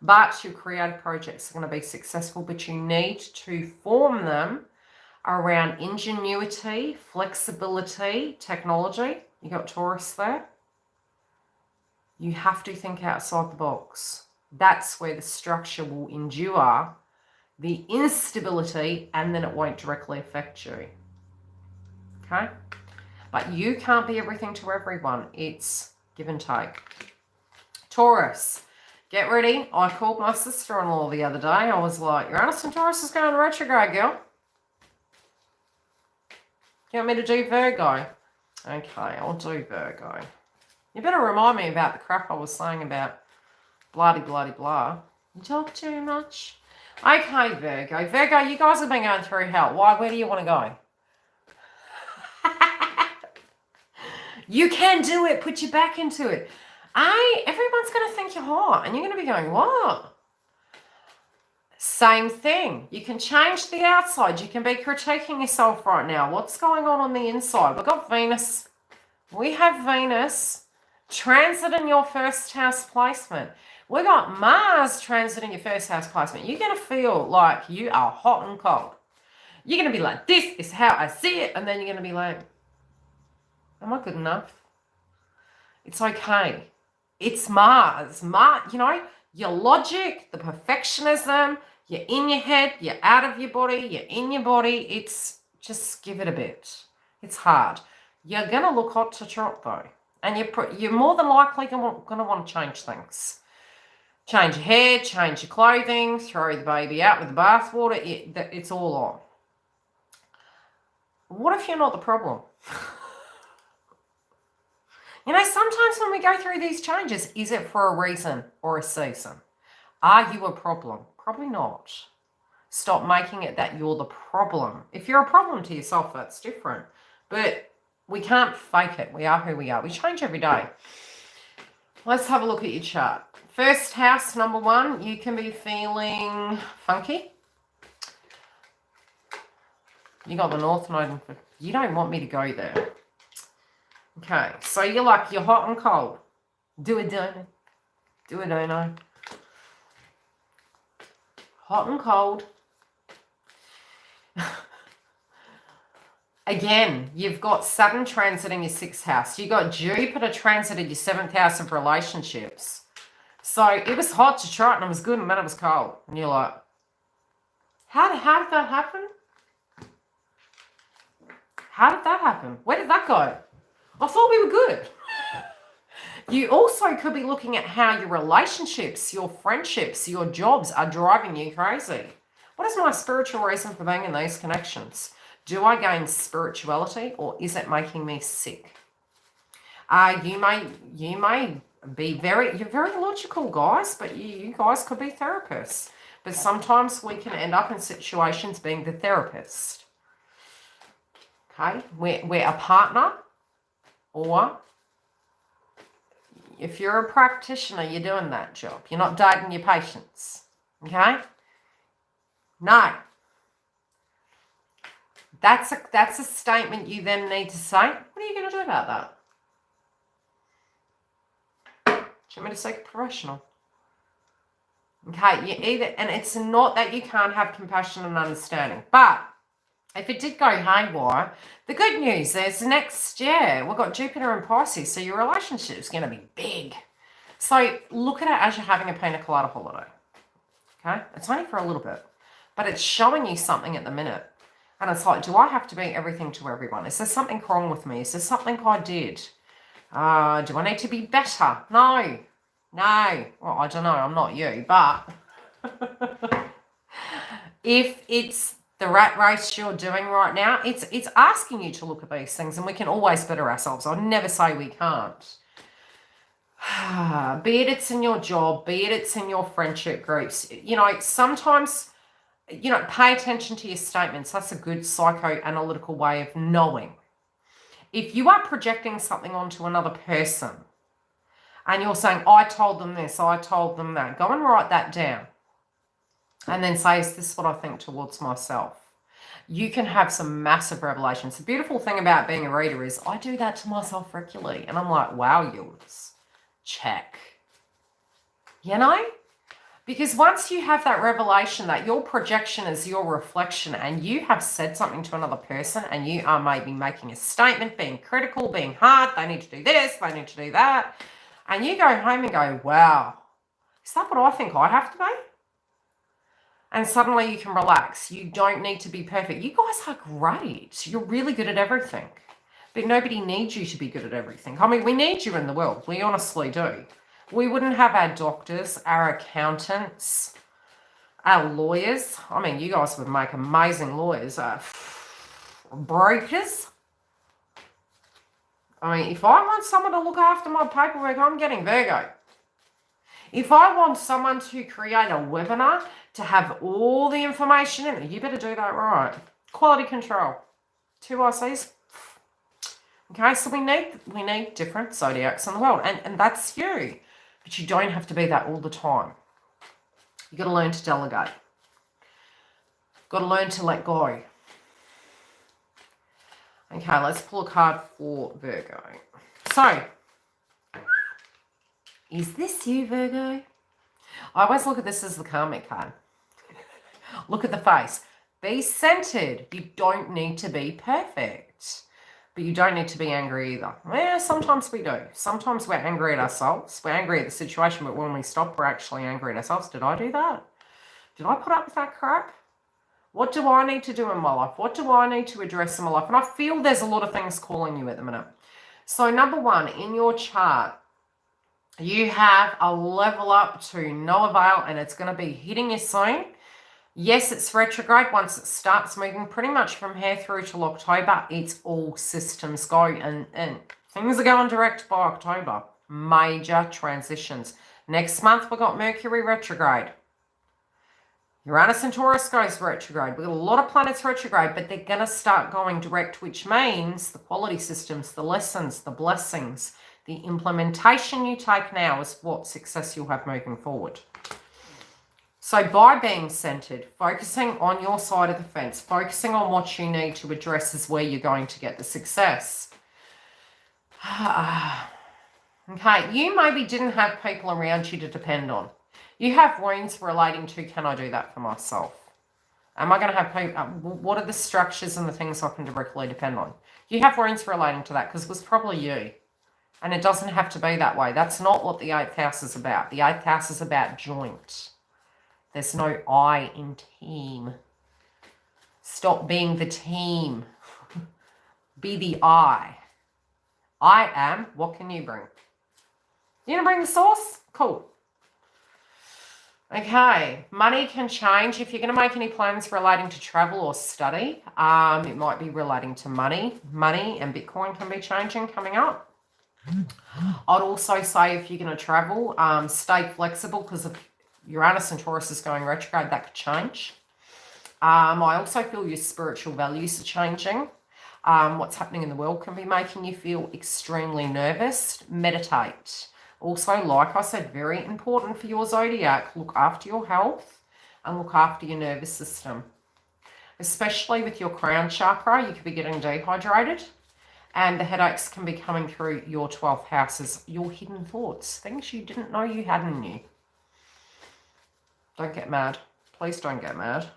A: But your creative projects are going to be successful, but you need to form them around ingenuity, flexibility, technology. You got Taurus there. You have to think outside the box. That's where the structure will endure the instability, and then it won't directly affect you. Okay? But you can't be everything to everyone. It's give and take. Taurus. Get ready. I called my sister-in-law the other day. I was like, Uranus and Taurus is going retrograde, girl. You want me to do Virgo? Okay, I'll do Virgo. You better remind me about the crap I was saying about blah-de-blah-de-blah. You talk too much. Okay, Virgo. Virgo, you guys have been going through hell. Why? Where do you want to go? You can do it. Put your back into it. Everyone's going to think you're hot, and you're going to be going, what? Same thing. You can change the outside. You can be critiquing yourself right now. What's going on the inside? We've got Venus. We have Venus transit in your first house placement. We got Mars transit in your first house placement. You're going to feel like you are hot and cold. You're going to be like, this is how I see it. And then you're going to be like, am I good enough? It's okay. It's Mars. You know, your logic, the perfectionism, you're in your head, you're out of your body, you're in your body. It's just give it a bit. It's hard. You're going to look hot to trot though. And you're more than likely going to want to change things. Change your hair, change your clothing, throw the baby out with the bathwater. It's all on. What if you're not the problem? You know, sometimes when we go through these changes, is it for a reason or a season? Are you a problem? Probably not. Stop making it that you're the problem. If you're a problem to yourself, that's different. But we can't fake it. We are who we are. We change every day. Let's have a look at your chart. First house, number 1, you can be feeling funky. You got the North Node. You don't want me to go there. Okay, so you're like, you're hot and cold. Do it, don't it? Do it, don't I? Hot and cold. Again, you've got Saturn transit in your 6th house. You got Jupiter transit in your 7th house of relationships. So it was hot to try it and it was good and then it was cold. And you're like, how did that happen? How did that happen? Where did that go? I thought we were good. You also could be looking at how your relationships, your friendships, your jobs are driving you crazy. What is my spiritual reason for being in these connections? Do I gain spirituality or is it making me sick? You may be you're very logical, guys, but you guys could be therapists. But sometimes we can end up in situations being the therapist. Okay, we're a partner, or if you're a practitioner, you're doing that job. You're not dating your patients. Okay? No. That's a statement you then need to say. What are you going to do about that? Do you want me to seek a professional? Okay, and it's not that you can't have compassion and understanding, but if it did go haywire, the good news is next year we've got Jupiter and Pisces, so your relationship is going to be big. So look at it as you're having a pina colada holiday. Okay, it's only for a little bit, but it's showing you something at the minute. And it's like, do I have to be everything to everyone? Is there something wrong with me? Is there something I did? Do I need to be better? No. Well, I don't know. I'm not you. But if it's the rat race you're doing right now, it's asking you to look at these things. And we can always better ourselves. I'll never say we can't. Be it it's in your job, be it it's in your friendship groups. You know, sometimes... pay attention to your statements. That's a good psychoanalytical way of knowing. If you are projecting something onto another person and you're saying, I told them this, I told them that, go and write that down. And then say, is this what I think towards myself? You can have some massive revelations. The beautiful thing about being a reader is I do that to myself regularly. And I'm like, wow, YILDIZ. Check. You know? Because once you have that revelation that your projection is your reflection and you have said something to another person and you are maybe making a statement, being critical, being hard, they need to do this, they need to do that, and you go home and go, wow, is that what I think I have to be? And suddenly you can relax. You don't need to be perfect. You guys are great. You're really good at everything. But nobody needs you to be good at everything. I mean, we need you in the world. We honestly do. We wouldn't have our doctors, our accountants, our lawyers. I mean, you guys would make amazing lawyers. Brokers. I mean, if I want someone to look after my paperwork, I'm getting Virgo. If I want someone to create a webinar to have all the information in it, you better do that right. Quality control. 2 ICs. Okay, so we need different zodiacs in the world, and that's you. But you don't have to be that all the time. You've got to learn to delegate. Got to learn to let go. Okay, let's pull a card for Virgo. So, is this you, Virgo? I always look at this as the karmic card. Look at the face. Be centered. You don't need to be perfect. But you don't need to be angry either. Yeah, sometimes we do. Sometimes we're angry at ourselves. We're angry at the situation, but when we stop, we're actually angry at ourselves. Did I do that? Did I put up with that crap? What do I need to do in my life? What do I need to address in my life? And I feel there's a lot of things calling you at the minute. So number 1, in your chart, you have a level up to no avail, and it's going to be hitting you soon. Yes, it's retrograde. Once it starts moving, pretty much from here through till October, it's all systems go. And things are going direct by October. Major transitions. Next month, we've got Mercury retrograde. Uranus and Taurus goes retrograde. We've got a lot of planets retrograde, but they're going to start going direct, which means the quality systems, the lessons, the blessings, the implementation you take now is what success you'll have moving forward. So by being centered, focusing on your side of the fence, focusing on what you need to address is where you're going to get the success. Okay, you maybe didn't have people around you to depend on. You have wounds relating to, can I do that for myself? Am I going to have people, what are the structures and the things I can directly depend on? You have wounds relating to that because it was probably you. And it doesn't have to be that way. That's not what the 8th house is about. The 8th house is about joint. There's no I in team. Stop being the team. Be the I. I am. What can you bring? You gonna bring the sauce? Cool. Okay, money can change. If you're going to make any plans relating to travel or study, it might be relating to money. Money and Bitcoin can be changing coming up. I'd also say if you're going to travel, stay flexible because if Uranus and Taurus is going retrograde, that could change. I also feel your spiritual values are changing. What's happening in the world can be making you feel extremely nervous. Meditate. Also, like I said, very important for your zodiac, look after your health and look after your nervous system. Especially with your crown chakra, you could be getting dehydrated and the headaches can be coming through your 12th houses, your hidden thoughts, things you didn't know you had in you. Don't get mad. Please don't get mad.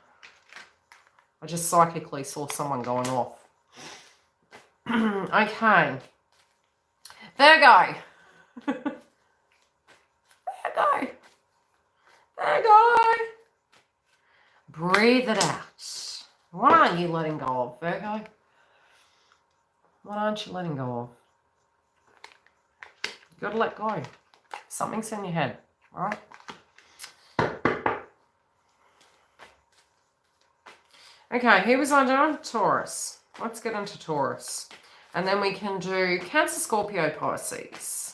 A: I just psychically saw someone going off. Okay. Virgo. There go. Breathe it out. What aren't you letting go of, Virgo? What aren't you letting go of? You got to let go. Something's in your head, all right? Okay, here was I doing? Taurus. Let's get into Taurus. And then we can do Cancer, Scorpio, Pisces.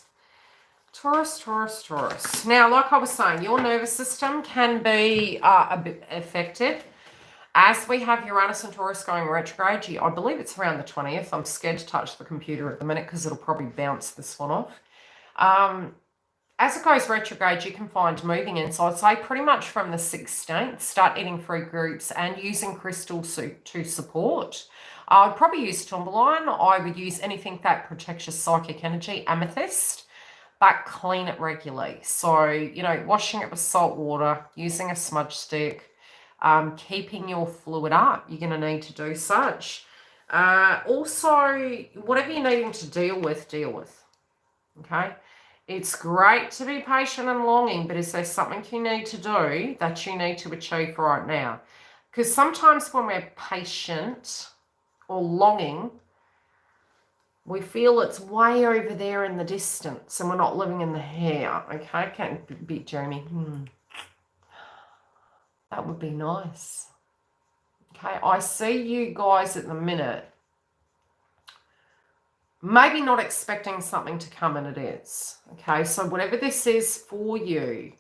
A: Taurus, Taurus, Taurus. Now, like I was saying, your nervous system can be a bit affected. As we have Uranus and Taurus going retrograde, I believe it's around the 20th. I'm scared to touch the computer at the minute because it'll probably bounce this one off. As it goes retrograde, you can find moving in. So I'd say pretty much from the 16th, start eating fruit groups and using crystals to support. I'd probably use tourmaline. I would use anything that protects your psychic energy, amethyst, but clean it regularly. So, you know, washing it with salt water, using a smudge stick, keeping your fluid up. You're going to need to do such. Also, whatever you're needing to deal with, okay? It's great to be patient and longing, but is there something you need to do that you need to achieve right now? Because sometimes when we're patient or longing, we feel it's way over there in the distance and we're not living in the here, okay? Can't beat Jeremy. That would be nice. Okay, I see you guys at the minute maybe not expecting something to come and it is. Okay, so whatever this is for you,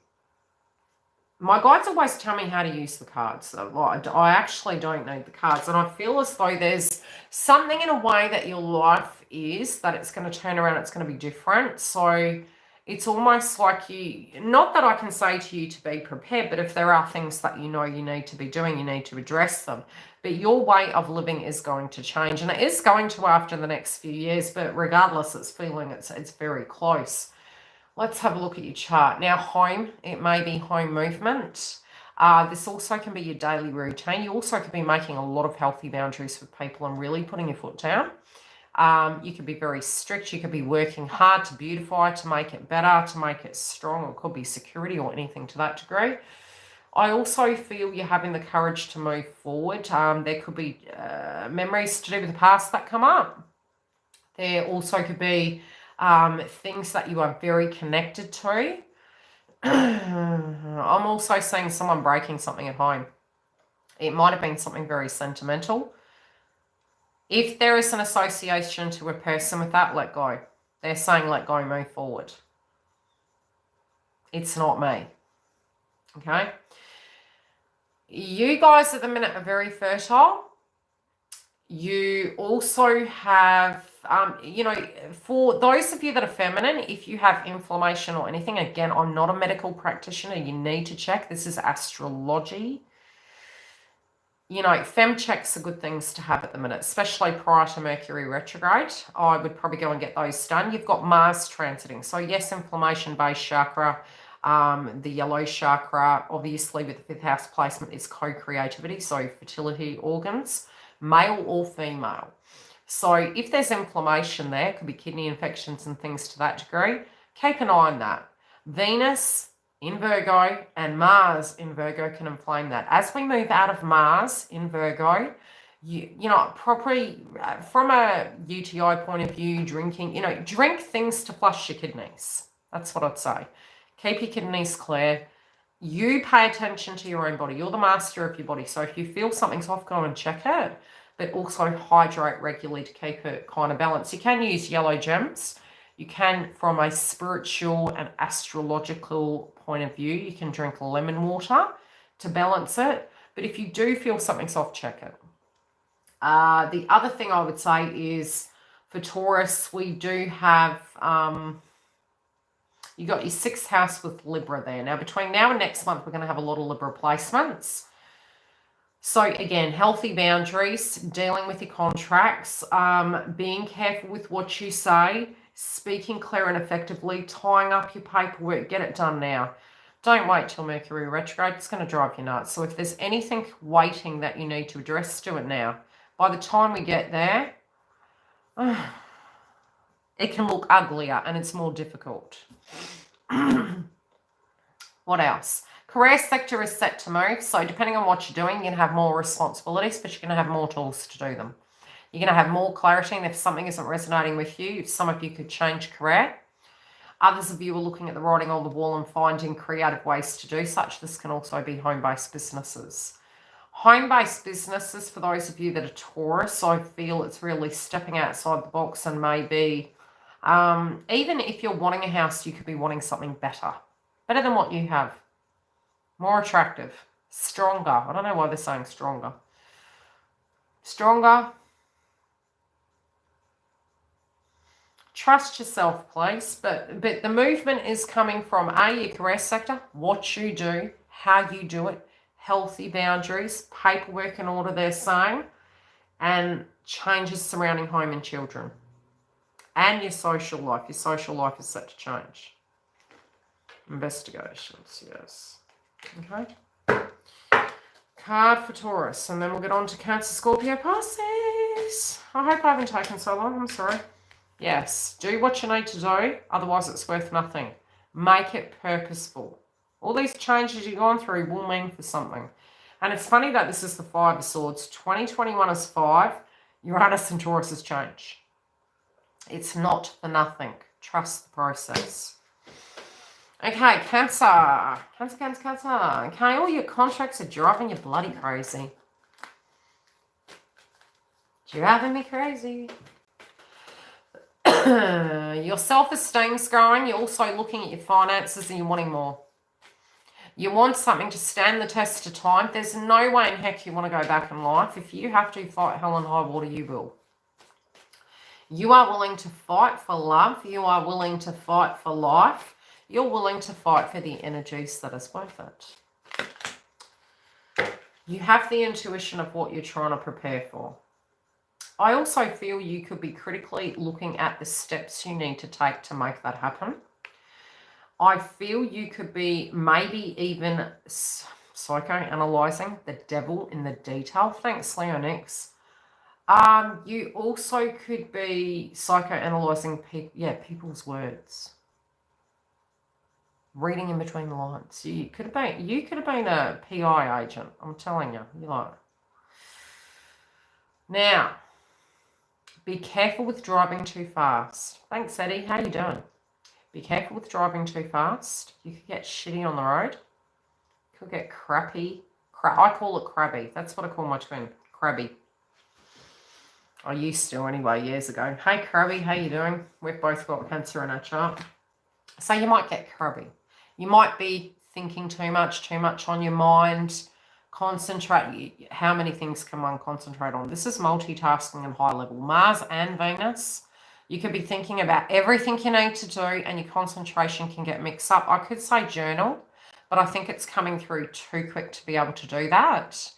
A: my guides always tell me how to use the cards. So I actually don't need the cards. And I feel as though there's something in a way that your life is, that it's going to turn around, it's going to be different. So it's almost like you, not that I can say to you to be prepared, but if there are things that you know you need to be doing, you need to address them. But your way of living is going to change. And it is going to after the next few years, but regardless, it's feeling it's very close. Let's have a look at your chart. Now, home, it may be home movement. This also can be your daily routine. You also could be making a lot of healthy boundaries with people and really putting your foot down. You could be very strict. You could be working hard to beautify, to make it better, to make it strong. It could be security or anything to that degree. I also feel you're having the courage to move forward. There could be memories to do with the past that come up. There also could be things that you are very connected to. I'm also seeing someone breaking something at home. It might have been something very sentimental. If there is an association to a person with that, let go. They're saying let go, move forward. It's not me. Okay? You guys at the minute are very fertile. You also have, you know, for those of you that are feminine, if you have inflammation or anything, again, I'm not a medical practitioner. You need to check. This is astrology. You know, fem checks are good things to have at the minute, especially prior to Mercury retrograde. I would probably go and get those done. You've got Mars transiting. So yes, inflammation-based chakra, the yellow chakra, obviously with the 5th house placement is co-creativity, so fertility organs, male or female. So if there's inflammation there, it could be kidney infections and things to that degree, keep an eye on that. Venus in Virgo and Mars in Virgo can inflame that. As we move out of Mars in Virgo, you know, properly from a UTI point of view, drinking, you know, drink things to flush your kidneys. That's what I'd say. Keep your kidneys clear. You pay attention to your own body. You're the master of your body. So if you feel something's off, go and check it. But also hydrate regularly to keep it kind of balanced. You can use yellow gems. You can, from a spiritual and astrological point of view, you can drink lemon water to balance it. But if you do feel something's off, check it. The other thing I would say is for Taurus, we do have, you got your 6th house with Libra there. Now, between now and next month, we're going to have a lot of Libra placements. So again, healthy boundaries, dealing with your contracts, being careful with what you say, speaking clear and effectively, tying up your paperwork, get it done now. Don't wait till Mercury retrograde. It's going to drive you nuts. So if there's anything waiting that you need to address, do it now. By the time we get there, it can look uglier and it's more difficult. What else? Career sector is set to move. So depending on what you're doing, you're going to have more responsibilities, but you're going to have more tools to do them. You're going to have more clarity, and if something isn't resonating with you, some of you could change career. Others of you are looking at the writing on the wall and finding creative ways to do such. This can also be home-based businesses. Home-based businesses, for those of you that are Taurus, I feel it's really stepping outside the box and maybe, even if you're wanting a house, you could be wanting something better. Better than what you have. More attractive. Stronger. I don't know why they're saying stronger. Stronger. Trust yourself, please. But the movement is coming from your career sector, what you do, how you do it, healthy boundaries, paperwork in order, they're saying, and changes surrounding home and children. And your social life. Your social life is set to change. Investigations, yes. Okay. Card for Taurus. And then we'll get on to Cancer, Scorpio, Pisces. I hope I haven't taken so long. I'm sorry. Yes, do what you need to do, otherwise it's worth nothing. Make it purposeful. All these changes you've gone through will mean for something. And it's funny that this is the 5 of Swords. 2021 is 5. Uranus and Taurus has changed. It's not for nothing. Trust the process. Okay, Cancer. Cancer. Okay, all your contracts are driving you bloody crazy. Driving me crazy. Your self-esteem's growing. You're also looking at your finances and you're wanting more. You want something to stand the test of time. There's no way in heck you want to go back in life. If you have to fight hell and high water, you will. You are willing to fight for love. You are willing to fight for life. You're willing to fight for the energies that is worth it. You have the intuition of what you're trying to prepare for. I also feel you could be critically looking at the steps you need to take to make that happen. I feel you could be maybe even psychoanalyzing the devil in the detail. Thanks, Leonix. You also could be psychoanalyzing people's words. Reading in between the lines. You could have been a PI agent. I'm telling you. You're like. Now, be careful with driving too fast. Thanks, Eddie. How you doing? Be careful with driving too fast. You could get shitty on the road. You could get crappy I call it crabby. That's what I call my twin, crabby. I used to anyway, years ago. Hey, crabby, how you doing? We've both got Cancer in our chart. So you might get crabby. You might be thinking too much on your mind. Concentrate. How many things can one concentrate on? This is multitasking and high level. Mars and Venus. You could be thinking about everything you need to do and your concentration can get mixed up. I could say journal, but I think it's coming through too quick to be able to do that.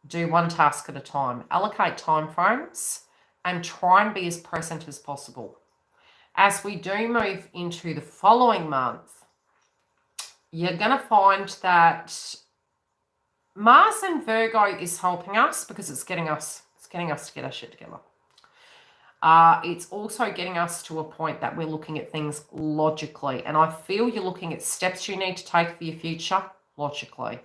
A: Do one task at a time. Allocate time frames and try and be as present as possible. As we do move into the following month, you're going to find that Mars in Virgo is helping us because it's getting us to get our shit together. It's also getting us to a point that we're looking at things logically. And I feel you're looking at steps you need to take for your future logically.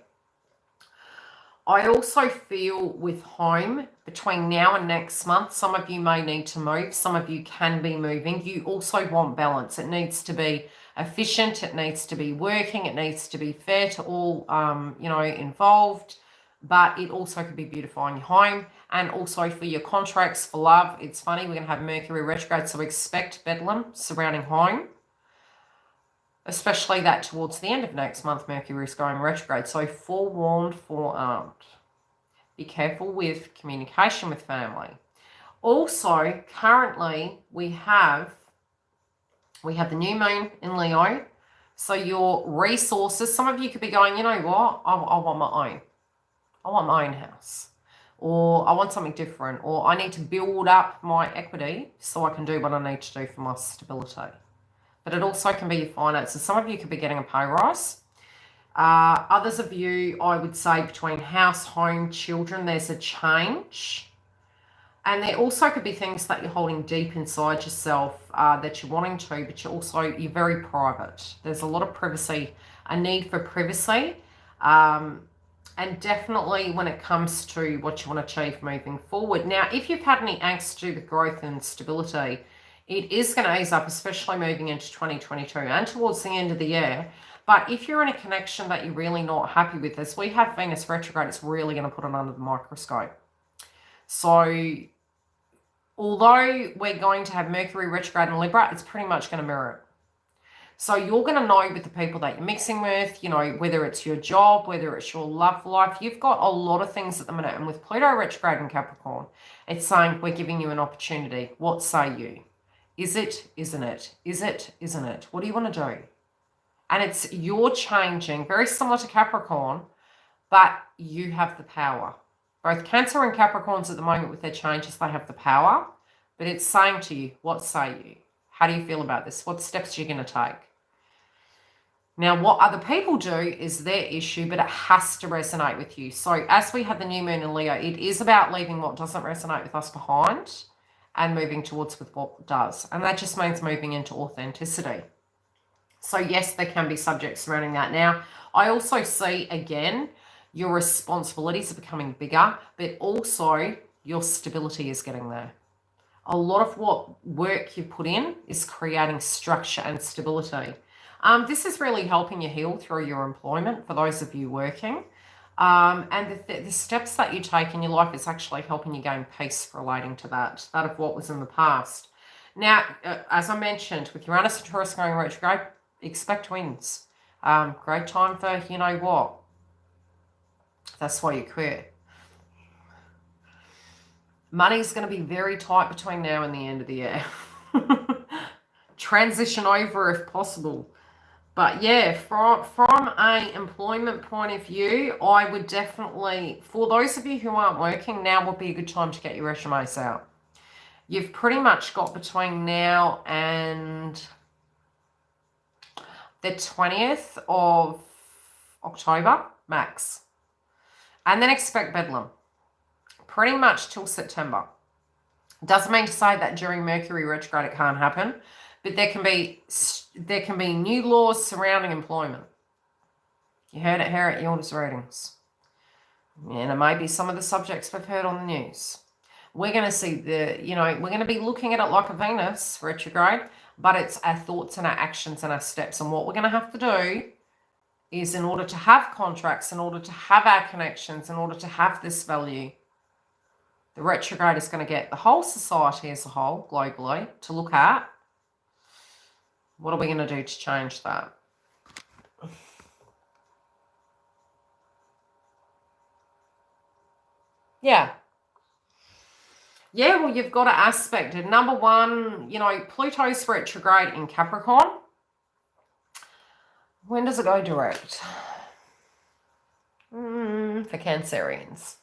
A: I also feel with home, between now and next month, some of you may need to move. Some of you can be moving. You also want balance. It needs to be efficient. It needs to be working. It needs to be fair to all, involved. But it also could be beautifying your home. And also for your contracts, for love. It's funny, we're going to have Mercury retrograde, so expect bedlam surrounding home. Especially that towards the end of next month, Mercury is going retrograde. So forewarned, forearmed. Be careful with communication with family. Also, currently, we have the new moon in Leo. So your resources, some of you could be going, you know what, I want my own. I want my own house. Or I want something different. Or I need to build up my equity so I can do what I need to do for my stability. But it also can be your finances. Some of you could be getting a pay rise. Others of you, I would say, between house, home, children, there's a change. And there also could be things that you're holding deep inside yourself that you're wanting to, but you're very private. There's a lot of privacy, a need for privacy. And definitely when it comes to what you want to achieve moving forward. Now, if you've had any angst to do with growth and stability, it is going to ease up, especially moving into 2022 and towards the end of the year. But if you're in a connection that you're really not happy with, as we have Venus retrograde, it's really going to put it under the microscope. So although we're going to have Mercury retrograde in Libra, it's pretty much going to mirror it. So you're going to know with the people that you're mixing with, whether it's your job, whether it's your love life, you've got a lot of things at the minute. And with Pluto retrograde in Capricorn, it's saying we're giving you an opportunity. What say you? Is it, isn't it? Is it, isn't it? What do you want to do? And you're changing, very similar to Capricorn, but you have the power. Both Cancer and Capricorns at the moment with their changes, they have the power. But it's saying to you, what say you? How do you feel about this? What steps are you going to take? Now, what other people do is their issue, but it has to resonate with you. So as we have the new moon in Leo, it is about leaving what doesn't resonate with us behind and moving towards with what does. And that just means moving into authenticity. So yes, there can be subjects surrounding that. Now, I also see, again, your responsibilities are becoming bigger, but also your stability is getting there. A lot of what work you put in is creating structure and stability. This is really helping you heal through your employment for those of you working. And the steps that you take in your life is actually helping you gain peace relating to that of what was in the past. Now, as I mentioned, with Uranus and Taurus going retrograde, expect wins. Great time for, you know what? That's why you quit. Money's going to be very tight between now and the end of the year. Transition over if possible. But yeah, from an employment point of view, I would definitely, for those of you who aren't working, now would be a good time to get your resumes out. You've pretty much got between now and the 20th of October, max. And then expect bedlam. Pretty much till September. Doesn't mean to say that during Mercury retrograde it can't happen, but there can be new laws surrounding employment. You heard it here at YILDIZ readings. And it may be some of the subjects we've heard on the news. We're going to see we're going to be looking at it like a Venus retrograde, but it's our thoughts and our actions and our steps and what we're going to have to do is in order to have contracts, in order to have our connections, in order to have this value, the retrograde is going to get the whole society as a whole, globally, to look at. What are we going to do to change that? Yeah. Yeah, well, you've got to aspect it. Number one, you know, Pluto's retrograde in Capricorn. When does it go direct? For Cancerians.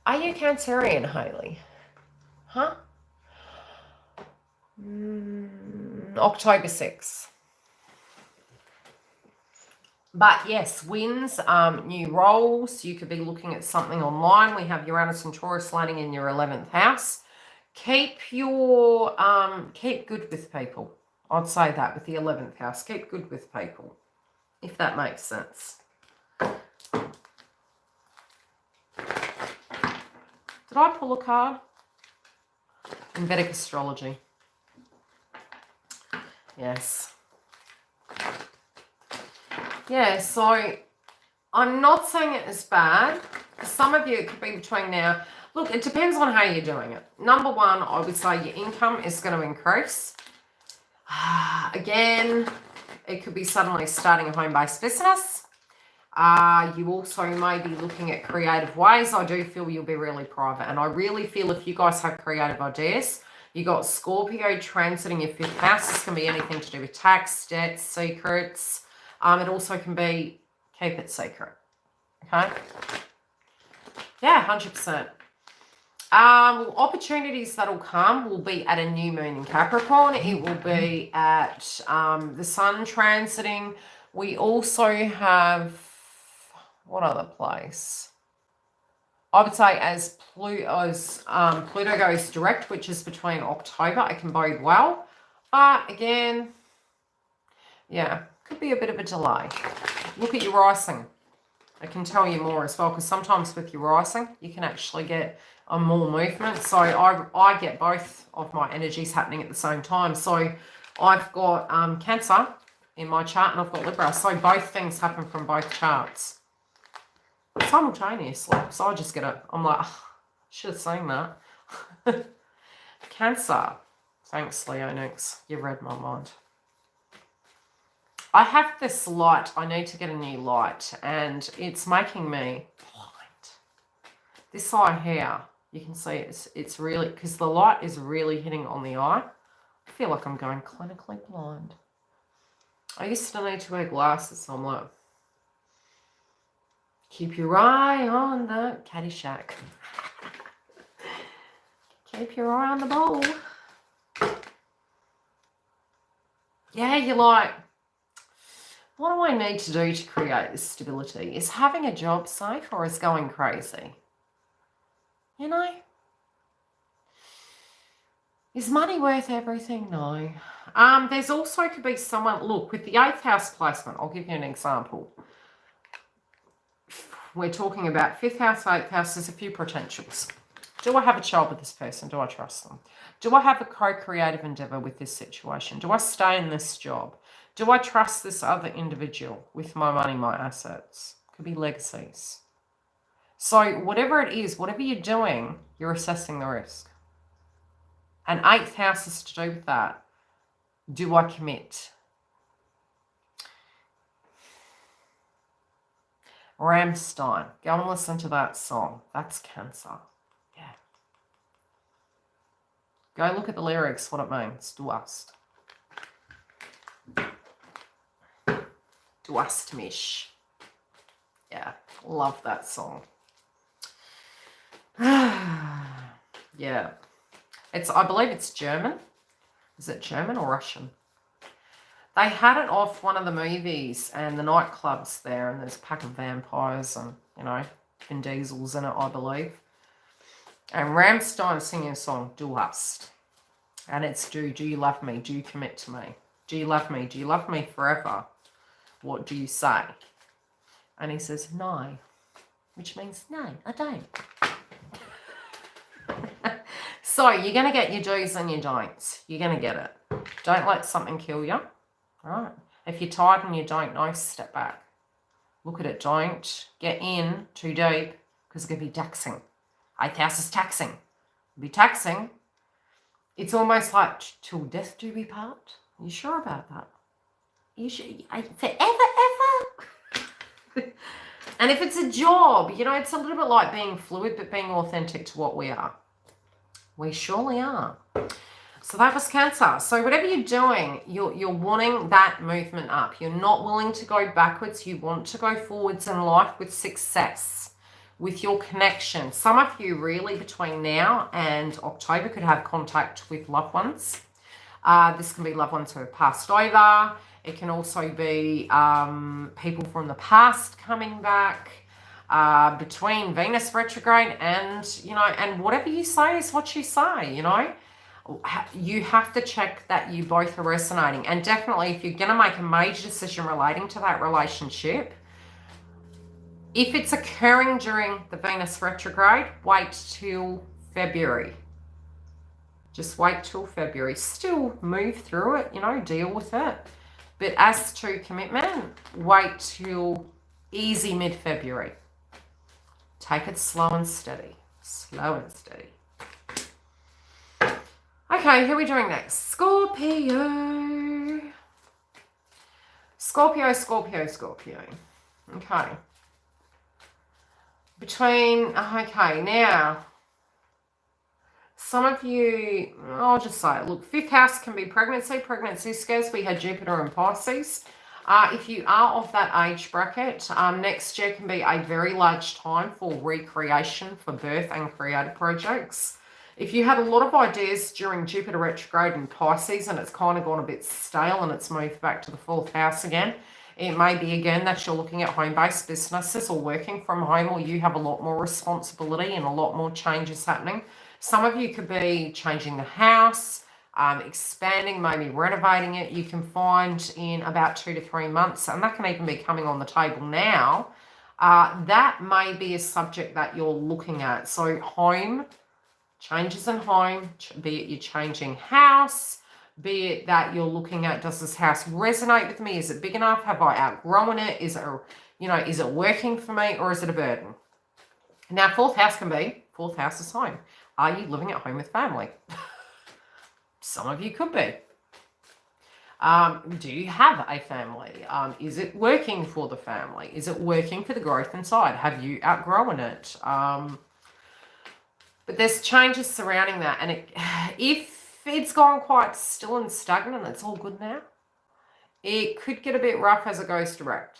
A: Are you Cancerian, Hayley? Huh? October 6th. But yes, wins, new roles. You could be looking at something online. We have Uranus and Taurus landing in your 11th house. Keep good with people. I'd say that with the 11th house. Keep good with people, if that makes sense. Did I pull a card? In Vedic astrology. Yes. Yeah, so I'm not saying it is bad. For some of you, it could be between now. Look, it depends on how you're doing it. Number one, I would say your income is going to increase. Again, it could be suddenly starting a home-based business. You also may be looking at creative ways. I do feel you'll be really private. And I really feel if you guys have creative ideas, you got Scorpio transiting your 5th house. This can be anything to do with tax, debts, secrets. It also can be keep it secret. Okay? Yeah, 100%. Opportunities that'll come will be at a new moon in Capricorn. It will be at the sun transiting. We also have, what other place? I would say as Pluto goes direct, which is between October, it can bode well. But again, yeah, could be a bit of a delay. Look at your rising. I can tell you more as well, because sometimes with your rising, you can actually get a more movement. So I get both of my energies happening at the same time. So I've got Cancer in my chart and I've got Libra. So both things happen from both charts simultaneously. So I just get it. I'm like, oh, should have seen that. Cancer. Thanks, Leonix. You read my mind. I have this light. I need to get a new light. And it's making me blind. This eye here, you can see it's really, because the light is really hitting on the eye. I feel like I'm going clinically blind. I used to need to wear glasses, so I'm like, keep your eye on the Caddyshack. Keep your eye on the ball. Yeah, you're like, what do I need to do to create this stability? Is having a job safe or is going crazy? You know? Is money worth everything? No. There's also could be someone, look, with the 8th house placement, I'll give you an example. We're talking about 5th house, 8th house, there's a few potentials. Do I have a child with this person? Do I trust them? Do I have a co-creative endeavor with this situation? Do I stay in this job? Do I trust this other individual with my money, my assets? Could be legacies. So whatever it is, whatever you're doing, you're assessing the risk. And 8th house is to do with that. Do I commit? Rammstein. Go and listen to that song. That's Cancer. Yeah. Go look at the lyrics, what it means. Du hast. Du hast mich. Yeah. Love that song. Yeah. I believe it's German. Is it German or Russian? They had it off one of the movies and the nightclubs there, and there's a pack of vampires and, you know, Vin Diesel's in it, I believe. And Rammstein singing a song, Du hast. And it's do you love me? Do you commit to me? Do you love me? Do you love me forever? What do you say? And he says, no. Which means, no, I don't. So you're going to get your do's and your don'ts. You're going to get it. Don't let something kill you. All right. If you're tired and you don't know, step back. Look at it. Don't get in too deep because it's going to be taxing. 8th house is taxing. It'll be taxing. It's almost like till death do we part. Are you sure about that? You sure? Forever, ever? And if it's a job, you know, it's a little bit like being fluid, but being authentic to what we are. We surely are. So that was Cancer. So whatever you're doing, you're wanting that movement up. You're not willing to go backwards. You want to go forwards in life with success, with your connection. Some of you really between now and October could have contact with loved ones. This can be loved ones who have passed over. It can also be people from the past coming back. Between Venus retrograde and, you know, and whatever you say is what you say, you know. You have to check that you both are resonating. And definitely if you're going to make a major decision relating to that relationship, if it's occurring during the Venus retrograde, wait till February. Just wait till February. Still move through it, you know, deal with it. But as to commitment, wait till easy mid-February. Take it slow and steady. Slow and steady. Okay, who are we doing next? Scorpio. Scorpio, Scorpio, Scorpio. Okay. Okay, now, some of you, I'll just say it. Look, 5th house can be pregnancy. Pregnancy scares. We had Jupiter and Pisces. If you are of that age bracket, next year can be a very large time for recreation, for birth and creative projects. If you had a lot of ideas during Jupiter retrograde and Pisces and it's kind of gone a bit stale and it's moved back to the 4th house again, it may be again that you're looking at home-based businesses or working from home, or you have a lot more responsibility and a lot more changes happening. Some of you could be changing the house, expanding, maybe renovating it. You can find in about 2 to 3 months, and that can even be coming on the table now. That may be a subject that you're looking at. So home, changes in home, be it you're changing house, be it that you're looking at, does this house resonate with me? Is it big enough? Have I outgrown it? Is it, you know, is it working for me, or is it a burden? Now, 4th house can be, 4th house is home. Are you living at home with family? Some of you could be. Do you have a family? Is it working for the family? Is it working for the growth inside? Have you outgrown it? But there's changes surrounding that. And if it's gone quite still and stagnant and it's all good now, it could get a bit rough as it goes direct.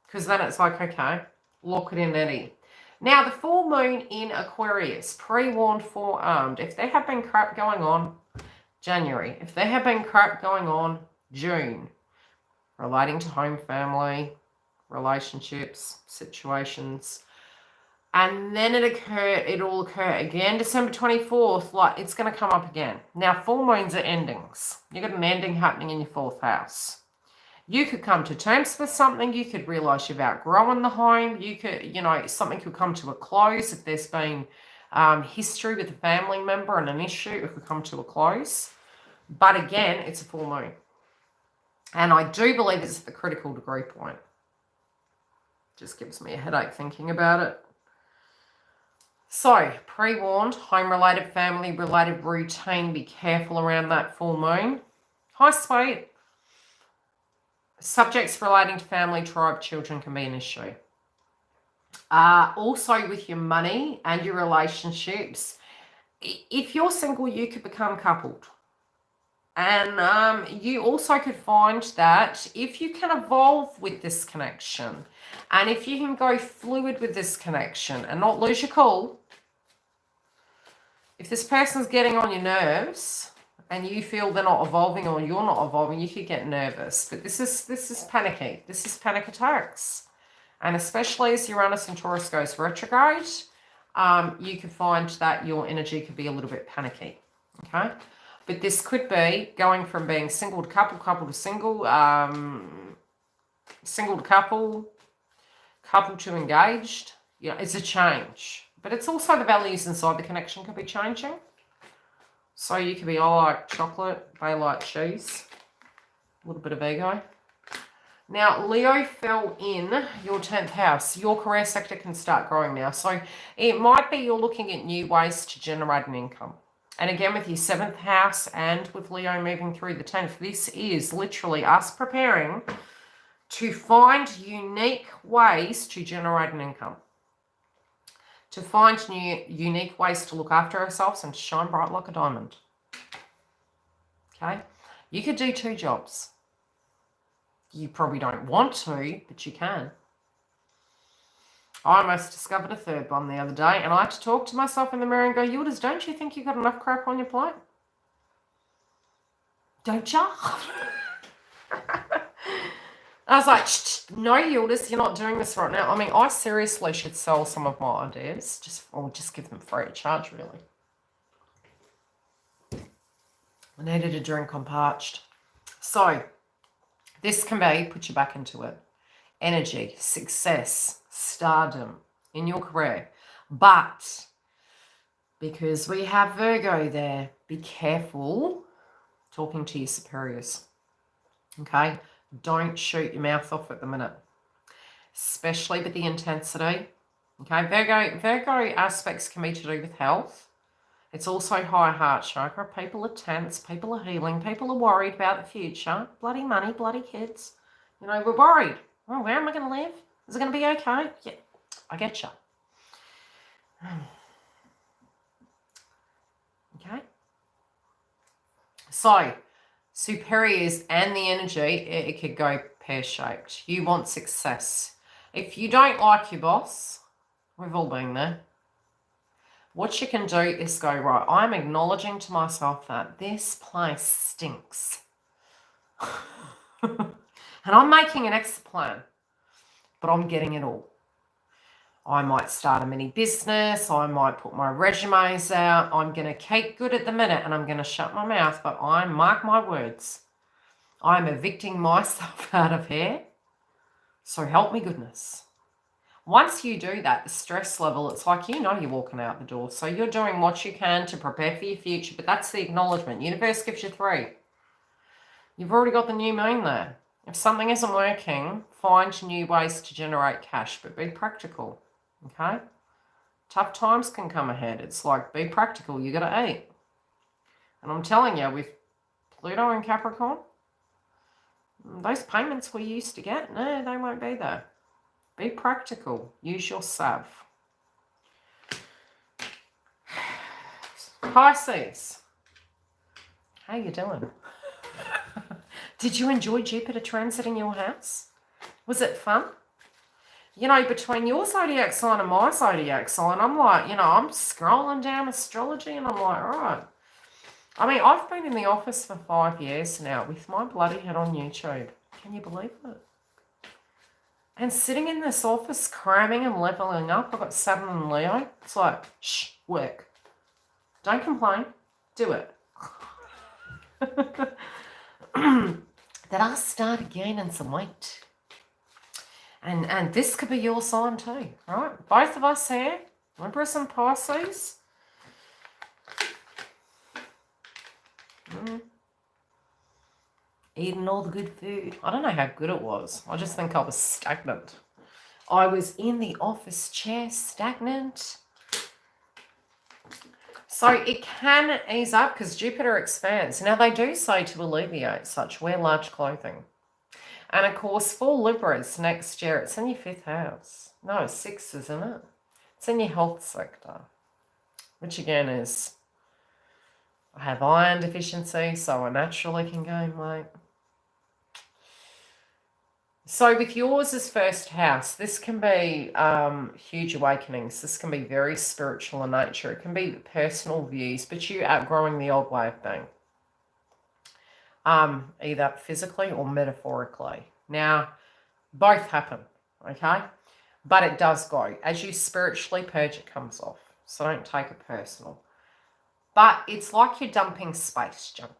A: Because then it's like, okay, lock it in, Eddie. Now, the full moon in Aquarius, pre-warned, forearmed. If there have been crap going on, January. If there have been crap going on, June. Relating to home, family, relationships, situations. And then it'll occur again, December 24th, like it's going to come up again. Now, full moons are endings. You've got an ending happening in your 4th house. You could come to terms with something. You could realize you've outgrown the home. You could, you know, something could come to a close. If there's been history with a family member and an issue, it could come to a close. But again, it's a full moon. And I do believe it's at the critical degree point. Just gives me a headache thinking about it. So, pre-warned, home-related, family-related routine. Be careful around that full moon. High sweet. Subjects relating to family, tribe, children can be an issue. Also with your money and your relationships. If you're single, you could become coupled. And you also could find that if you can evolve with this connection, and if you can go fluid with this connection and not lose your cool, if this person's getting on your nerves and you feel they're not evolving or you're not evolving, you could get nervous. But this is panicky. This is panic attacks. And especially as Uranus and Taurus goes retrograde, you could find that your energy could be a little bit panicky. Okay? But this could be going from being single to couple, couple to single, single to couple, couple to engaged. You know, it's a change. But it's also the values inside the connection could be changing. So you could be, I like chocolate, they like cheese. A little bit of ego. Now, Leo fell in your 10th house. Your career sector can start growing now. So it might be you're looking at new ways to generate an income. And again, with your 7th house and with Leo moving through the 10th, this is literally us preparing to find unique ways to generate an income. To find new, unique ways to look after ourselves and to shine bright like a diamond. Okay? You could do 2 jobs. You probably don't want to, but you can. I almost discovered a 3rd one the other day, and I had to talk to myself in the mirror and go, YILDIZ, don't you think you've got enough crap on your plate? Don't ya? I was like, no, YILDIZ, you're not doing this right now. I mean, I seriously should sell some of my ideas, or just give them free of charge, really. I needed a drink, I'm parched. So, this can be, put you back into it, energy, success, stardom in your career. But because we have Virgo there, be careful talking to your superiors. Okay? Don't shoot your mouth off at the minute, especially with the intensity. Okay? Virgo aspects can be to do with health. It's also high heart chakra. People are tense. People are healing. People are worried about the future. Bloody money, bloody kids. You know, we're worried. Oh, where am I going to live? Is it going to be okay? Yeah, I get you. Okay. So, superiors and the energy, it could go pear-shaped. You want success. If you don't like your boss, we've all been there. What you can do is go, right, I'm acknowledging to myself that this place stinks. And I'm making an exit plan, but I'm getting it all. I might start a mini business. I might put my resumes out. I'm going to keep good at the minute and I'm going to shut my mouth, but mark my words, I'm evicting myself out of here. So help me goodness. Once you do that, the stress level, it's like, you know, you're walking out the door. So you're doing what you can to prepare for your future, but that's the acknowledgement. Universe gives you 3. You've already got the new moon there. If something isn't working, find new ways to generate cash, but be practical, okay? Tough times can come ahead. It's like, be practical. You got to eat. And I'm telling you, with Pluto and Capricorn, those payments we used to get, no, they won't be there. Be practical. Use your salve. Pisces. How you doing? Did you enjoy Jupiter transiting your house? Was it fun? You know, between your zodiac sign and my zodiac sign, I'm like, you know, I'm scrolling down astrology and I'm like, right. I mean, I've been in the office for 5 years now with my bloody head on YouTube. Can you believe it? And sitting in this office, cramming and leveling up, I've got Saturn and Leo. It's like, shh, work. Don't complain. Do it. Then I'll start gaining some weight. And this could be your sign too, right? Both of us here, Libra and Pisces. Eating all the good food. I don't know how good it was. I just think I was stagnant. I was in the office chair, stagnant. So it can ease up because Jupiter expands. Now they do say to alleviate such, wear large clothing. And of course, for Libras next year, it's in your 5th house. No, 6, isn't it? It's in your health sector, which again is, I have iron deficiency, so I naturally can gain weight. So with yours as 1st house, this can be huge awakenings. This can be very spiritual in nature. It can be personal views, but you outgrowing the old way of being. Either physically or metaphorically. Now, both happen, okay? But it does go. As you spiritually purge, it comes off. So don't take it personal. But it's like you're dumping space junk.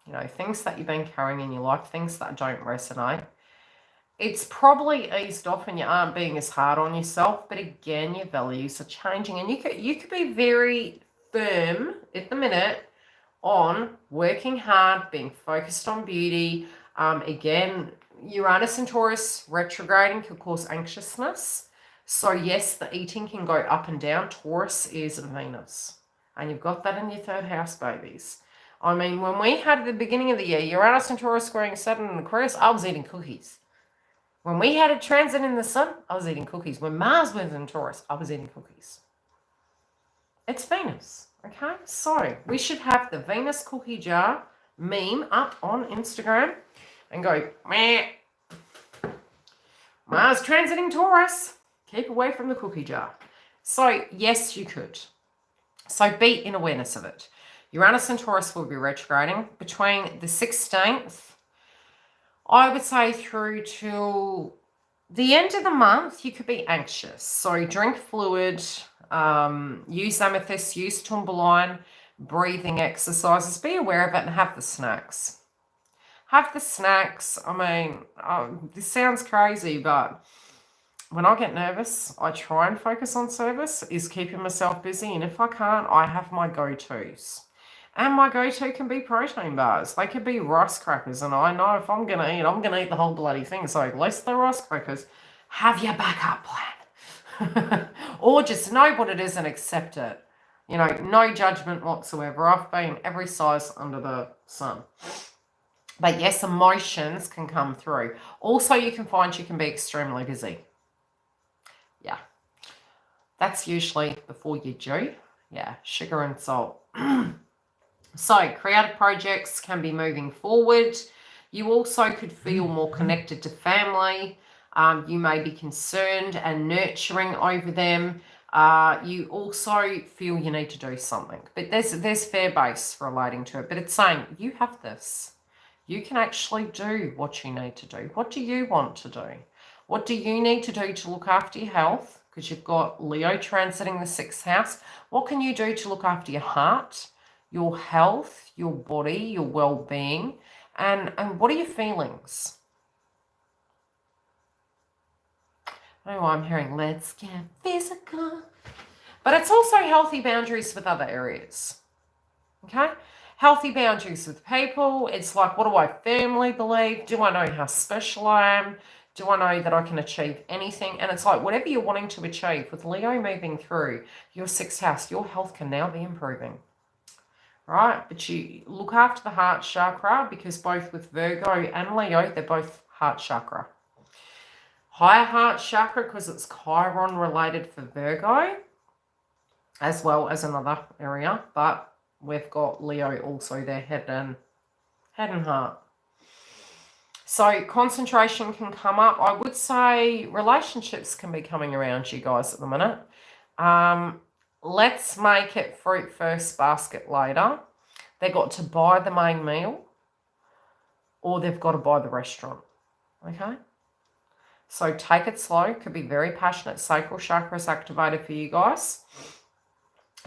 A: You know, things that you've been carrying in your life, things that don't resonate. It's probably eased off and you aren't being as hard on yourself. But again, your values are changing. And you could be very firm at the minute on working hard, being focused on beauty. Again, Uranus and Taurus retrograding can cause anxiousness. So yes, the eating can go up and down. Taurus is Venus. And you've got that in your third house, babies. I mean, when we had at the beginning of the year, Uranus and Taurus squaring Saturn and Aquarius, I was eating cookies. When we had a transit in the sun, I was eating cookies. When Mars was in Taurus, I was eating cookies. It's Venus, okay? So we should have the Venus cookie jar meme up on Instagram and go, meh. Mars transiting Taurus. Keep away from the cookie jar. So yes, you could. So be in awareness of it. Uranus and Taurus will be retrograding between the 16th, I would say, through to the end of the month. You could be anxious. So drink fluid, use amethyst, use tourmaline, breathing exercises. Be aware of it and have the snacks. Have the snacks. I mean, this sounds crazy, but when I get nervous, I try and focus on service, is keeping myself busy. And if I can't, I have my go-tos. And my go-to can be protein bars. They could be rice crackers. And I know if I'm going to eat, I'm going to eat the whole bloody thing. So less the rice crackers. Have your backup plan. Or just know what it is and accept it. You know, no judgment whatsoever. I've been every size under the sun. But yes, emotions can come through. Also, you can find you can be extremely busy. Yeah. That's usually before you do. Yeah, sugar and salt. So, creative projects can be moving forward. You also could feel more connected to family. You may be concerned and nurturing over them. You also feel you need to do something. But there's fair base relating to it. But it's saying, you have this. You can actually do what you need to do. What do you want to do? What do you need to do to look after your health? Because you've got Leo transiting the 6th house. What can you do to look after your heart, your health, your body, your well-being? And what are your feelings? Oh, I'm hearing, let's get physical. But it's also healthy boundaries with other areas. Okay? Healthy boundaries with people. It's like, what do I firmly believe? Do I know how special I am? Do I know that I can achieve anything? And it's like, whatever you're wanting to achieve, with Leo moving through your 6th house, your health can now be improving. Right? But you look after the heart chakra, because both with Virgo and Leo, they're both heart chakra. Higher heart chakra, because it's Chiron related for Virgo, as well as another area. But we've got Leo also there, head and heart. So concentration can come up. I would say relationships can be coming around you guys at the minute. Let's make it fruit first, basket later. They got to buy the main meal, or they've got to buy the restaurant. Okay? So take it slow. Could be very passionate. Sacral chakra is activated for you guys.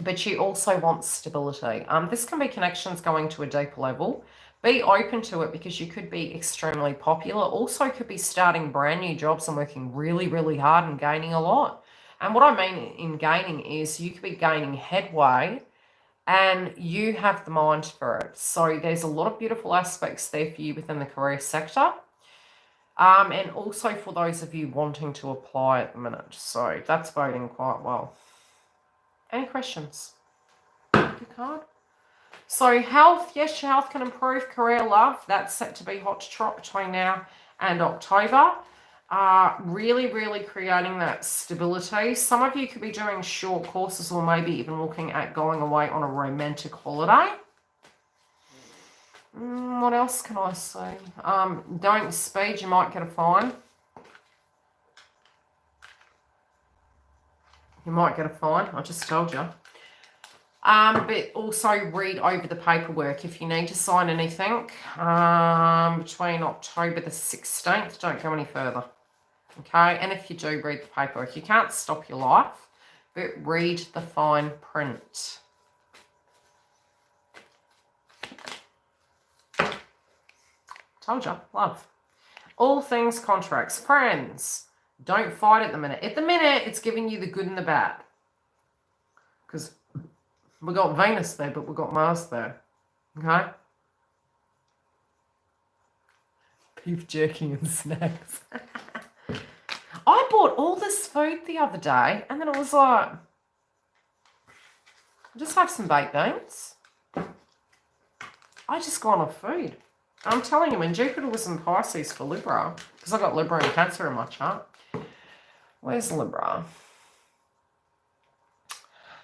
A: But you also want stability. This can be connections going to a deeper level. Be open to it, because you could be extremely popular. Also could be starting brand new jobs and working really, really hard and gaining a lot. And what I mean in gaining is you could be gaining headway and you have the mind for it. So there's a lot of beautiful aspects there for you within the career sector. And also for those of you wanting to apply at the minute. So that's boding quite well. Any questions? Good card. So health, yes, your health can improve. Career, love, that's set to be hot to trot between now and October. Really, really creating that stability. Some of you could be doing short courses, or maybe even looking at going away on a romantic holiday. What else can I say? Don't speed, you might get a fine. You might get a fine, I just told you. But also read over the paperwork if you need to sign anything between October the 16th. Don't go any further. Okay, and if you do read the paperwork, you can't stop your life, but read the fine print. Told you, love. All things contracts. Friends, don't fight at the minute. At the minute, it's giving you the good and the bad. Because we got Venus there, but we got Mars there. Okay? Beef jerky and snacks. I bought all this food the other day, and then it was like, just have some baked beans. I just gone off food. I'm telling you, when Jupiter was in Pisces for Libra, because I got Libra and Cancer in my chart. Where's Libra?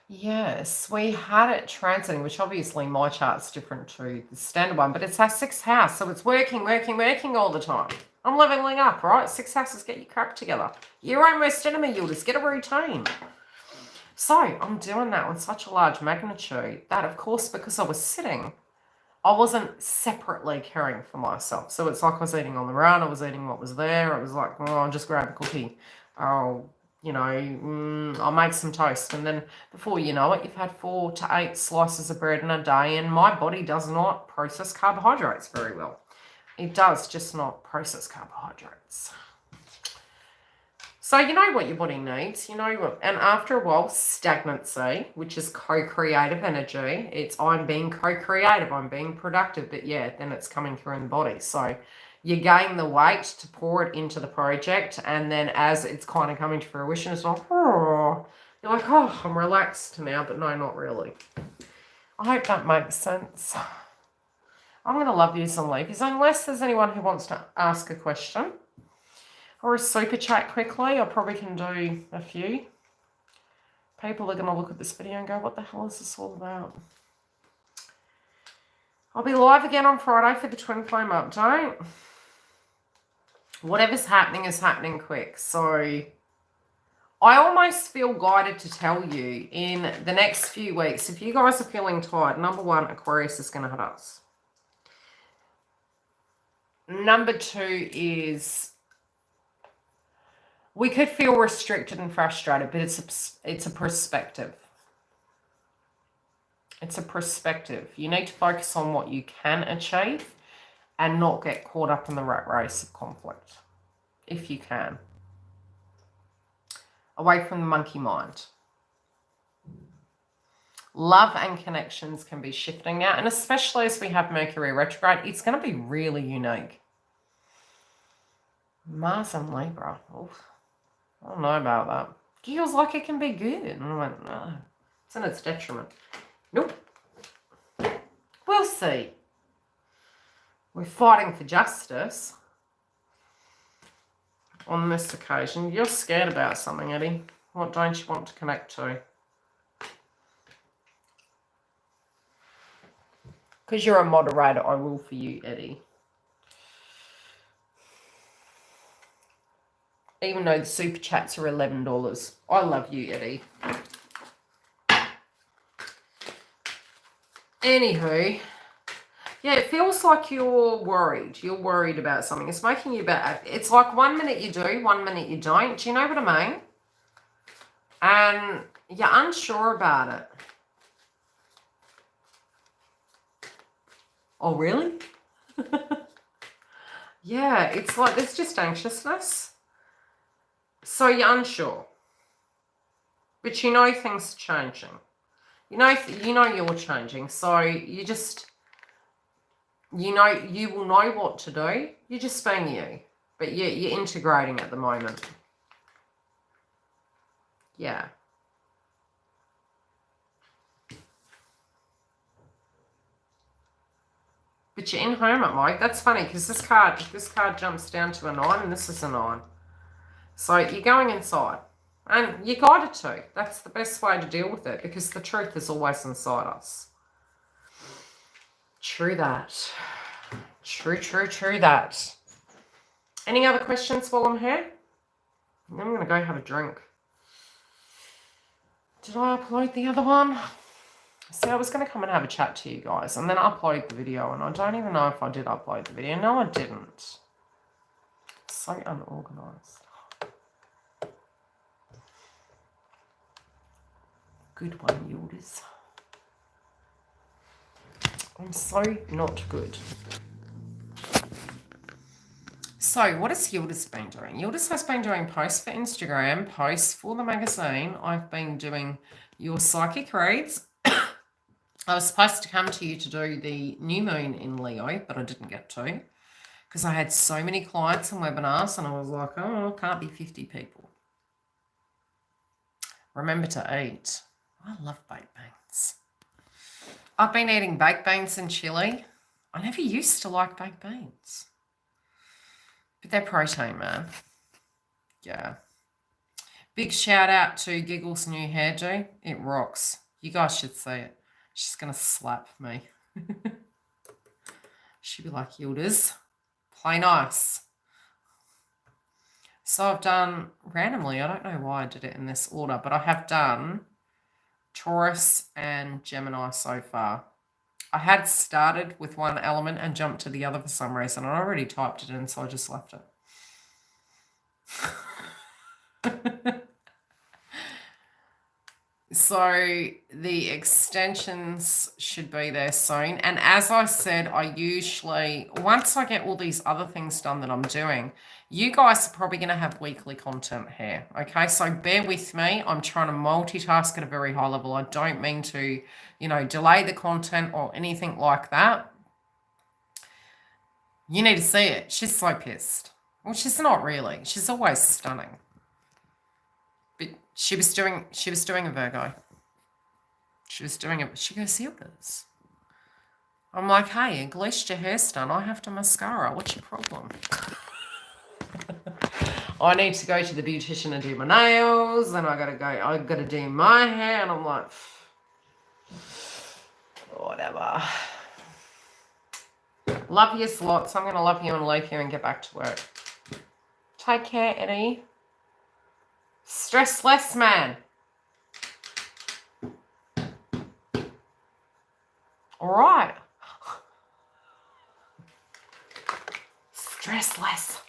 A: Yes, we had it transiting, which obviously my chart's different to the standard one, but it's our 6th house, so it's working all the time. I'm leveling up, right? 6 houses, get your crap together. Your own worst enemy, YILDIZ, get a routine. So I'm doing that on such a large magnitude that, of course, because I was sitting, I wasn't separately caring for myself. So it's like I was eating on the run. I was eating what was there. It was like, oh, I'll just grab a cookie. I'll, I'll make some toast. And then before you know it, you've had 4 to 8 slices of bread in a day. And my body does not process carbohydrates very well. It does just not process carbohydrates. So you know what your body needs, you know what, and after a while, stagnancy, which is co-creative energy, it's I'm being co-creative, I'm being productive, but yeah, then it's coming through in the body. So you gain the weight to pour it into the project, and then as it's kind of coming to fruition, it's like, oh, you're like, oh, I'm relaxed now, but no, not really. I hope that makes sense. I'm going to love you some leafies, unless there's anyone who wants to ask a question. Or a super chat quickly. I probably can do a few. People are going to look at this video and go, what the hell is this all about? I'll be live again on Friday for the Twin Flame update. Whatever's happening is happening quick. So I almost feel guided to tell you in the next few weeks, if you guys are feeling tired, number 1, Aquarius is going to hit us. Number 2 is we could feel restricted and frustrated, but it's a perspective. It's a perspective. You need to focus on what you can achieve and not get caught up in the rat race of conflict, if you can. Away from the monkey mind. Love and connections can be shifting now, and especially as we have Mercury retrograde, it's going to be really unique. Mars and Libra. Oof. I don't know about that. Feels like it can be good. And I went, no, it's in its detriment. Nope. We'll see. We're fighting for justice on this occasion. You're scared about something, Eddie. What don't you want to connect to? Because you're a moderator, I will for you, Eddie. Even though the super chats are $11. I love you, Eddie. Anywho, yeah, it feels like you're worried. You're worried about something. It's making you bad. It's like 1 minute you do, 1 minute you don't. Do you know what I mean? And you're unsure about it. Oh, really? Yeah, it's like there's just anxiousness. So you're unsure, but you know things are changing. You know you're changing. So you just, you will know what to do. You're just being you, but you're integrating at the moment. Yeah. But you're in hermit mode. That's funny because this card jumps down to a 9 and this is a 9. So you're going inside. And you're guided to. That's the best way to deal with it because the truth is always inside us. True that. True that. Any other questions while I'm here? I'm going to go have a drink. Did I upload the other one? See, I was going to come and have a chat to you guys and then upload the video, and I don't even know if I did upload the video. No, I didn't. So unorganized. Good one, YILDIZ. I'm so not good. So, what has YILDIZ been doing? YILDIZ has been doing posts for Instagram, posts for the magazine. I've been doing your psychic reads. I was supposed to come to you to do the new moon in Leo, but I didn't get to because I had so many clients and webinars, and I was like, oh, it can't be 50 people. Remember to eat. I love baked beans. I've been eating baked beans and chili. I never used to like baked beans. But they're protein, man. Yeah. Big shout out to Giggle's new hairdo. It rocks. You guys should see it. She's going to slap me. She'd be like, YILDIZ, play nice. So I've done, randomly, I don't know why I did it in this order, but I have done Taurus and Gemini so far. I had started with one element and jumped to the other for some reason. I already typed it in, so I just left it. So the extensions should be there soon. And as I said, I usually, once I get all these other things done that I'm doing, you guys are probably going to have weekly content here. Okay, so bear with me. I'm trying to multitask at a very high level. I don't mean to, delay the content or anything like that. You need to see it. She's so pissed. Well, she's not really. She's always stunning. But she was doing a Virgo. She was doing it. She goes, YILDIZ. I'm like, hey, at least your hair's done. I have to mascara. What's your problem? I need to go to the beautician and do my nails. Then I gotta do my hair. And I'm like, whatever. Love you lots. I'm going to love you and leave you and get back to work. Take care, Eddie. Stress less, man. All right. Stress less.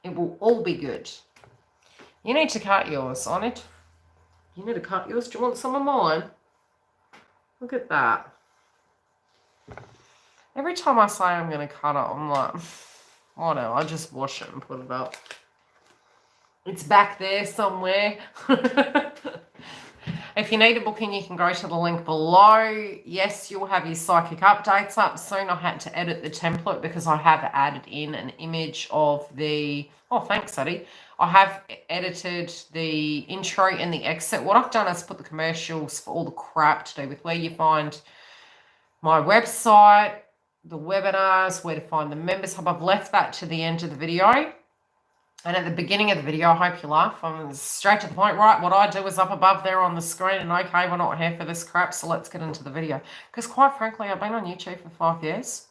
A: It will all be good. You need to cut yours on it. You need to cut yours. Do you want some of mine? Look at that. Every time I say I'm going to cut it, I'm like, oh no, I just wash it and put it up. It's back there somewhere. If you need a booking, you can go to the link below. Yes, you'll have your psychic updates up soon. I had to edit the template because I have added in an image of the... Oh, thanks, Eddie. I have edited the intro and the exit. What I've done is put the commercials for all the crap to do with where you find my website, the webinars, where to find the members hub. I've left that to the end of the video. And at the beginning of the video, I hope you laugh. I'm straight to the point. Right, what I do is up above there on the screen. And okay, we're not here for this crap, so let's get into the video. Because quite frankly, I've been on YouTube for 5 years.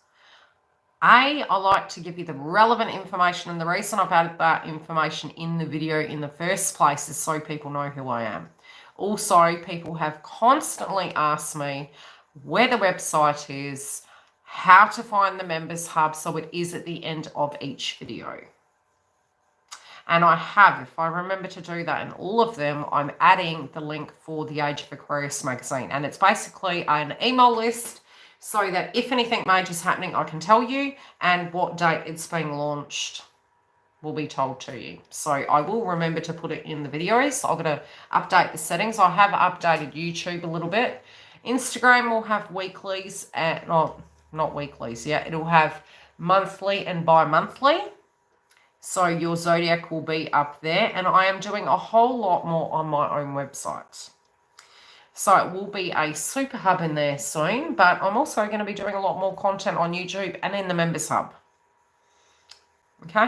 A: I like to give you the relevant information. And the reason I've added that information in the video in the first place is so people know who I am. Also, people have constantly asked me where the website is, how to find the members hub, so it is at the end of each video. And I have, if I remember to do that in all of them, I'm adding the link for the Age of Aquarius magazine. And it's basically an email list so that if anything major is happening, I can tell you, and what date it's being launched will be told to you. So I will remember to put it in the videos. I'm going to update the settings. I have updated YouTube a little bit. Instagram will have weeklies, and not weeklies, yeah. It'll have monthly and bi-monthly. So your Zodiac will be up there. And I am doing a whole lot more on my own website. So it will be a super hub in there soon. But I'm also going to be doing a lot more content on YouTube and in the members hub. Okay?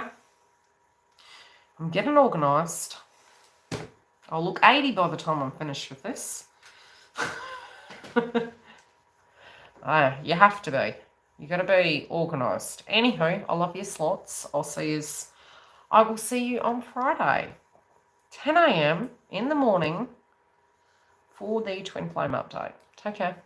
A: I'm getting organised. I'll look 80 by the time I'm finished with this. You have to be. You got to be organised. Anywho, I love your slots. I will see you on Friday, 10 a.m. in the morning for the Twin Flame update. Take care.